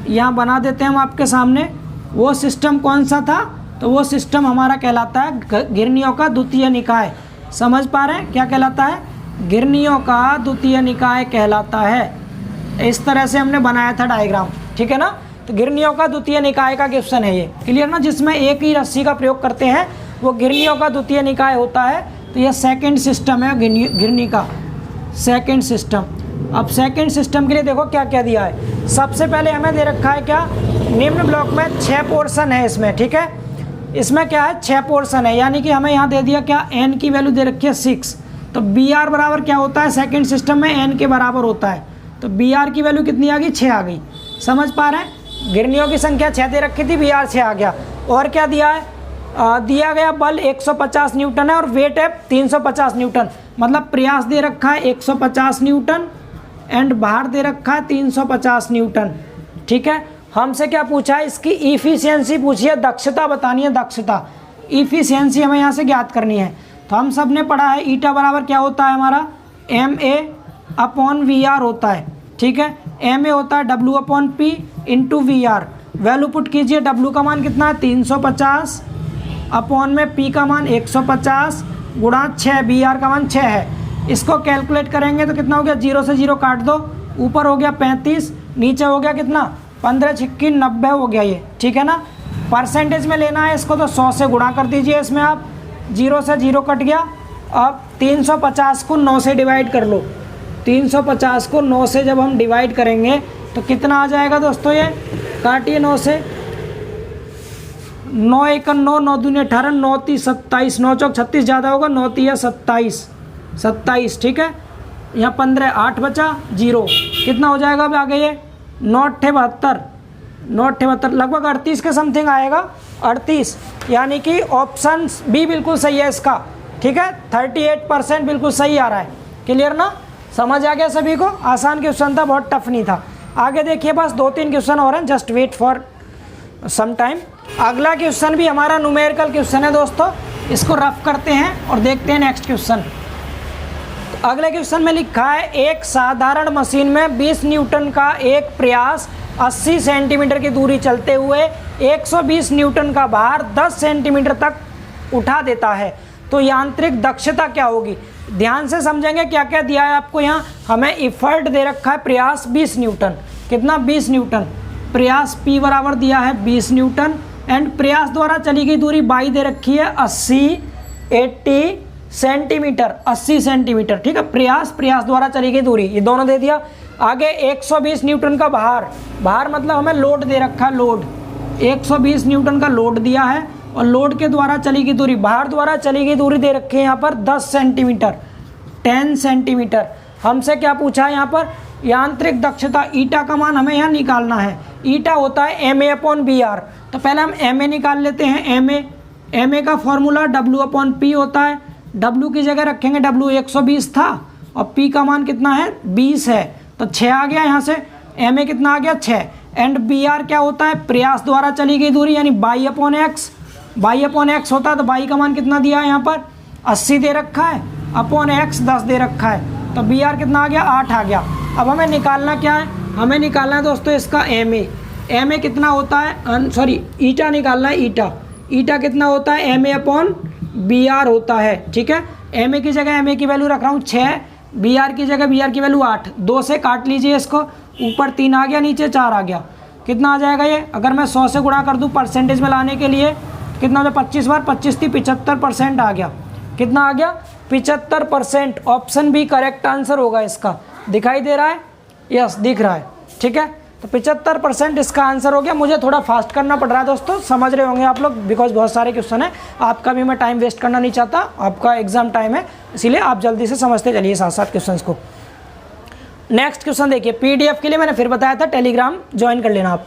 यहाँ बना देते हैं हम आपके सामने, वो सिस्टम कौन सा था, तो वो सिस्टम हमारा कहलाता है गिरनियों का द्वितीय निकाय। समझ पा रहे हैं क्या कहलाता है, गिरनियों का द्वितीय निकाय कहलाता है। इस तरह से हमने बनाया था डायग्राम, ठीक है ना। तो गिरनियों का द्वितीय निकाय का क्वेश्चन है ये, क्लियर ना, जिसमें एक ही रस्सी का प्रयोग करते हैं, वो गिरनियों का द्वितीय निकाय होता है। तो ये सेकंड सिस्टम है गिरनी का, सेकंड सिस्टम। अब सेकंड सिस्टम के लिए देखो क्या क्या दिया है। सबसे पहले हमें दे रखा है क्या, निम्न ब्लॉक में 6 पोर्शन है इसमें, ठीक है। इसमें क्या है, 6 पोर्शन है, यानी कि हमें यहाँ दे दिया क्या, एन की वैल्यू दे रखी है 6। तो बी आर बराबर क्या होता है, सेकंड सिस्टम में एन के बराबर होता है। तो बी आर की वैल्यू कितनी आ गई, 6 आ गई। समझ पा रहे हैं, गिरनियों की संख्या 6 दे रखी थी, बी आर 6 आ गया। और क्या दिया है, दिया गया बल 150 न्यूटन है और वेट है 350 न्यूटन। मतलब प्रयास दे रखा है 150 न्यूटन एंड भार दे रखा है 350 न्यूटन, ठीक है। हमसे क्या पूछा है, इसकी इफिशियंसी पूछी है, दक्षता बतानी है, दक्षता, इफिशियंसी हमें यहाँ से ज्ञात करनी है। तो हम सब ने पढ़ा है ईटा बराबर क्या होता है हमारा, MA/VR होता है, ठीक है। MA होता है W/P into VR। Value put कीजिए, W का मान कितना है 350, अपॉन में P का मान 150 गुणा 6, VR का मान 6 है। इसको कैलकुलेट करेंगे तो कितना हो गया, 0 से 0 काट दो, ऊपर हो गया 35, नीचे हो गया कितना 15 छिक्की 90 हो गया ये, ठीक है ना। परसेंटेज में लेना है इसको तो 100 से गुणा कर दीजिए, इसमें आप 0 से 0 कट गया। अब 350 को 9 से डिवाइड कर लो, 350 को 9 से जब हम डिवाइड करेंगे तो कितना आ जाएगा दोस्तों, ये काटिए 9 से, 9 × 9, 9 दूनी 18, 9 × 3 = 27, 9 × 4 = 36 ज़्यादा होगा, 9 × 3 = 27, ठीक है। यहाँ 15, 8 बचा, 0 कितना हो जाएगा अब आगे ये 9 × 72, 9 × 72 लगभग 38 के समथिंग आएगा, 38। यानी कि ऑप्शन बी बिल्कुल सही है इसका, ठीक है। 38% बिल्कुल सही आ रहा है, क्लियर ना, समझ आ गया सभी को। आसान क्वेश्चन था, बहुत टफ नहीं था। आगे देखिए, बस 2-3 क्वेश्चन और हैं, just wait for some time. अगला क्वेश्चन भी हमारा न्यूमेरिकल क्वेश्चन है दोस्तों, इसको रफ करते हैं और देखते हैं नेक्स्ट क्वेश्चन। अगले क्वेश्चन में लिखा है, एक साधारण मशीन में 20 न्यूटन का एक प्रयास 80 सेंटीमीटर की दूरी चलते हुए 120 न्यूटन का भार 10 सेंटीमीटर तक उठा देता है, तो यांत्रिक दक्षता क्या होगी। ध्यान से समझेंगे क्या क्या दिया है आपको यहाँ। हमें इफर्ट दे रखा है प्रयास 20 न्यूटन, कितना 20 न्यूटन, प्रयास P बराबर दिया है 20 न्यूटन, एंड प्रयास द्वारा चली गई दूरी बाई दे रखी है 80 सेंटीमीटर, 80 सेंटीमीटर, ठीक है। प्रयास द्वारा चली गई दूरी, ये दोनों दे दिया। आगे 120 न्यूटन का भार मतलब हमें लोड दे रखा है, लोड 120 न्यूटन का लोड दिया है, और लोड के द्वारा चली गई दूरी, भार द्वारा चली गई दूरी दे रखी है यहाँ पर 10 सेंटीमीटर, 10 सेंटीमीटर। हमसे क्या पूछा है यहाँ पर, यांत्रिक दक्षता ईटा का मान हमें यहाँ निकालना है। ईटा होता है MA/BR, तो पहले हम MA निकाल लेते हैं। MA का फॉर्मूला W/P होता है। W की जगह रखेंगे, W 120 था और P का मान कितना है 20 है, तो 6 आ गया यहाँ से। MA कितना आ गया 6, एंड BR क्या होता है, प्रयास द्वारा चली गई दूरी यानी बाई/x होता है, तो बाई का मान कितना दिया है यहाँ पर 80 दे रखा है, अपॉन x 10 दे रखा है, तो BR कितना आ गया 8 आ गया। अब हमें निकालना क्या है, हमें निकालना है दोस्तों इसका MA कितना होता है, सॉरी ईटा निकालना है। ईटा कितना होता है MA/BR होता है, ठीक है। MA की जगह MA की वैल्यू रख रहा हूँ 6, BR की जगह BR की वैल्यू 8, 2 से काट लीजिए इसको, ऊपर 3 आ गया, नीचे 4 आ गया। कितना आ जाएगा ये, अगर मैं 100 से गुणा कर दूँ परसेंटेज में लाने के लिए, कितना हो जाए 25 बार 25 थी 75% आ गया। कितना आ गया 75%। ऑप्शन बी करेक्ट आंसर होगा इसका। दिखाई दे रहा है, यस दिख रहा है, ठीक है। तो 75% इसका आंसर हो गया। मुझे थोड़ा फास्ट करना पड़ रहा है दोस्तों, समझ रहे होंगे आप लोग, बिकॉज बहुत सारे क्वेश्चन है, आपका भी मैं टाइम वेस्ट करना नहीं चाहता, आपका एग्जाम टाइम है, इसीलिए आप जल्दी से समझते चलिए साथ साथ क्वेश्चन को। नेक्स्ट क्वेश्चन देखिए, PDF के लिए मैंने फिर बताया था टेलीग्राम ज्वाइन कर लेना आप।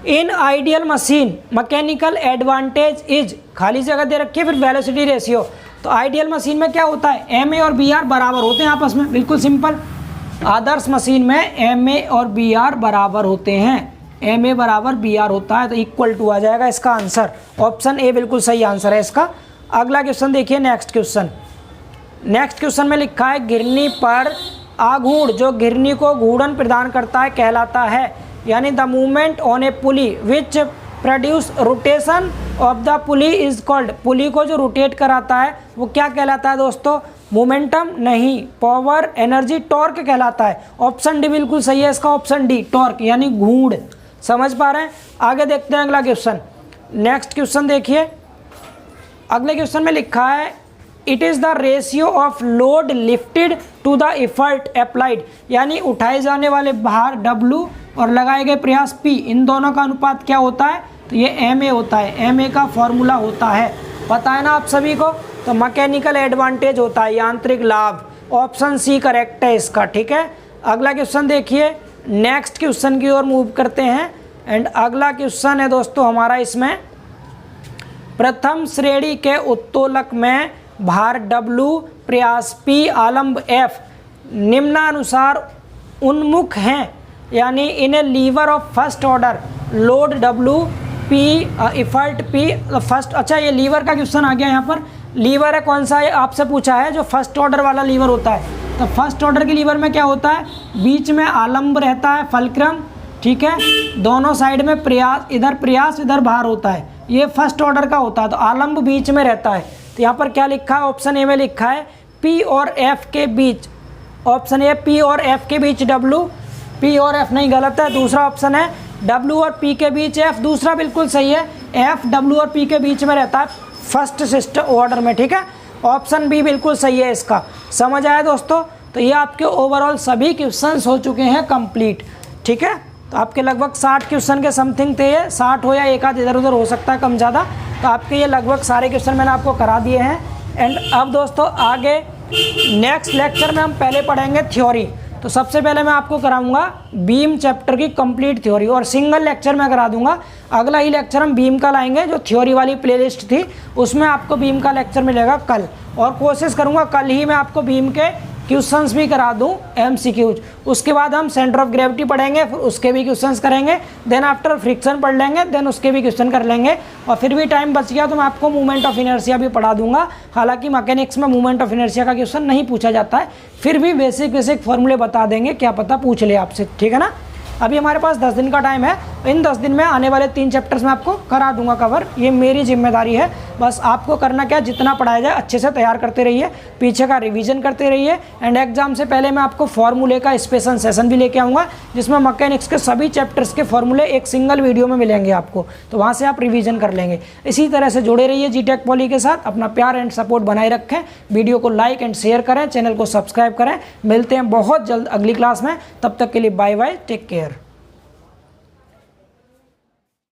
In ideal machine mechanical advantage is, खाली जगह दे रखी है, फिर वेलोसिटी रेशियो। तो आइडियल मशीन में क्या होता है, MA और BR बराबर होते हैं आपस में, बिल्कुल सिंपल। आदर्श मशीन में MA और BR बराबर होते हैं, MA बराबर BR होता है, तो इक्वल टू आ जाएगा इसका आंसर। ऑप्शन ए बिल्कुल सही आंसर है इसका। अगला क्वेश्चन देखिए, नेक्स्ट क्वेश्चन में लिखा है घिरनी पर आघूर्ण, जो घिरनी को घूर्णन प्रदान करता है कहलाता है, यानी the movement on a pulley which produce rotation of the pulley is called. Pulley को जो रोटेट कराता है वो क्या कहलाता है दोस्तों, मोमेंटम नहीं, पावर, एनर्जी, टॉर्क कहलाता है। ऑप्शन डी बिल्कुल सही है इसका, ऑप्शन डी टॉर्क यानी घूर्ण। समझ पा रहे हैं। आगे देखते हैं अगला क्वेश्चन। नेक्स्ट क्वेश्चन देखिए, अगले क्वेश्चन में लिखा है it is the ratio of load lifted to the effort applied, यानी उठाए जाने वाले भार W और लगाए गए प्रयास P, इन दोनों का अनुपात क्या होता है, तो ये MA होता है। MA का फॉर्मूला होता है, पता है ना आप सभी को, तो मैकेनिकल एडवांटेज होता है, यांत्रिक लाभ। ऑप्शन सी करेक्ट है इसका, ठीक है। अगला क्वेश्चन देखिए, नेक्स्ट क्वेश्चन की ओर मूव करते हैं, एंड अगला क्वेश्चन है दोस्तों हमारा इसमें, प्रथम श्रेणी के उत्तोलक में भार W, प्रयास P, आलम्ब F निम्नानुसार उन्मुख हैं, यानी इन्हें lever of first order, load W, P, effort P first. अच्छा, ये लीवर का क्वेश्चन आ गया यहाँ पर। लीवर है कौन सा है आपसे पूछा है, जो फर्स्ट ऑर्डर वाला लीवर होता है। तो फर्स्ट ऑर्डर के लीवर में क्या होता है, बीच में आलम्ब रहता है, फलक्रम, ठीक है, दोनों साइड में प्रयास, इधर भार होता है, ये फर्स्ट ऑर्डर का होता है, तो आलम्ब बीच में रहता है। तो यहाँ पर क्या लिखा है, ऑप्शन ए में लिखा है P और F के बीच, ऑप्शन ए P और F के बीच W, P और F नहीं, गलत है। दूसरा ऑप्शन है W और P के बीच F, दूसरा बिल्कुल सही है, F W और P के बीच में रहता है फर्स्ट सिस्टम ऑर्डर में, ठीक है। ऑप्शन बी बिल्कुल सही है इसका। समझ आया दोस्तों। तो ये आपके ओवरऑल सभी क्वेश्चंस हो चुके हैं कंप्लीट, ठीक है। तो आपके लगभग 60 क्वेश्चन के समथिंग थे, ये 60 हो या एक आध इधर उधर हो सकता है कम ज़्यादा। तो आपके ये लगभग सारे क्वेश्चन मैंने आपको करा दिए हैं। एंड अब दोस्तों आगे नेक्स्ट लेक्चर में हम पहले पढ़ेंगे थ्योरी। तो सबसे पहले मैं आपको कराऊंगा बीम चैप्टर की कंप्लीट थ्योरी, और सिंगल लेक्चर में करा दूंगा। अगला ही लेक्चर हम बीम का लाएंगे, जो थ्योरी वाली प्लेलिस्ट थी उसमें आपको बीम का लेक्चर मिलेगा कल, और कोशिश करूंगा कल ही मैं आपको बीम के क्वेश्चंस भी करा दूं, MCQs। उसके बाद हम सेंटर ऑफ ग्रेविटी पढ़ेंगे, फिर उसके भी क्वेश्चंस करेंगे, देन आफ्टर फ्रिक्शन पढ़ लेंगे, देन उसके भी क्वेश्चन कर लेंगे। और फिर भी टाइम बच गया तो मैं आपको मूवमेंट ऑफ इनर्शिया भी पढ़ा दूंगा। हालांकि मैकेनिक्स में मूवमेंट ऑफ इनर्शिया का क्वेश्चन नहीं पूछा जाता है, फिर भी बेसिक फॉर्मूले बता देंगे, क्या पता पूछ ले आपसे, ठीक है ना। अभी हमारे पास 10 दिन का टाइम है, इन 10 दिन में आने वाले 3 चैप्टर्स मैं आपको करा दूंगा कवर। ये मेरी जिम्मेदारी है। बस आपको करना क्या, जितना पढ़ाया जाए अच्छे से तैयार करते रहिए, पीछे का रिवीजन करते रहिए। एंड एग्जाम से पहले मैं आपको फॉर्मूले का स्पेशल सेशन भी लेके आऊँगा, जिसमें मैकेनिक्स के सभी चैप्टर्स के फॉर्मूले एक सिंगल वीडियो में मिलेंगे आपको, तो वहाँ से आप रिवीजन कर लेंगे। इसी तरह से जुड़े रहिए जीटेक पॉली के साथ। अपना प्यार एंड सपोर्ट बनाए रखें, वीडियो को लाइक एंड शेयर करें, चैनल को सब्सक्राइब करें। मिलते हैं बहुत जल्द अगली क्लास में, तब तक के लिए बाय बाय, टेक केयर।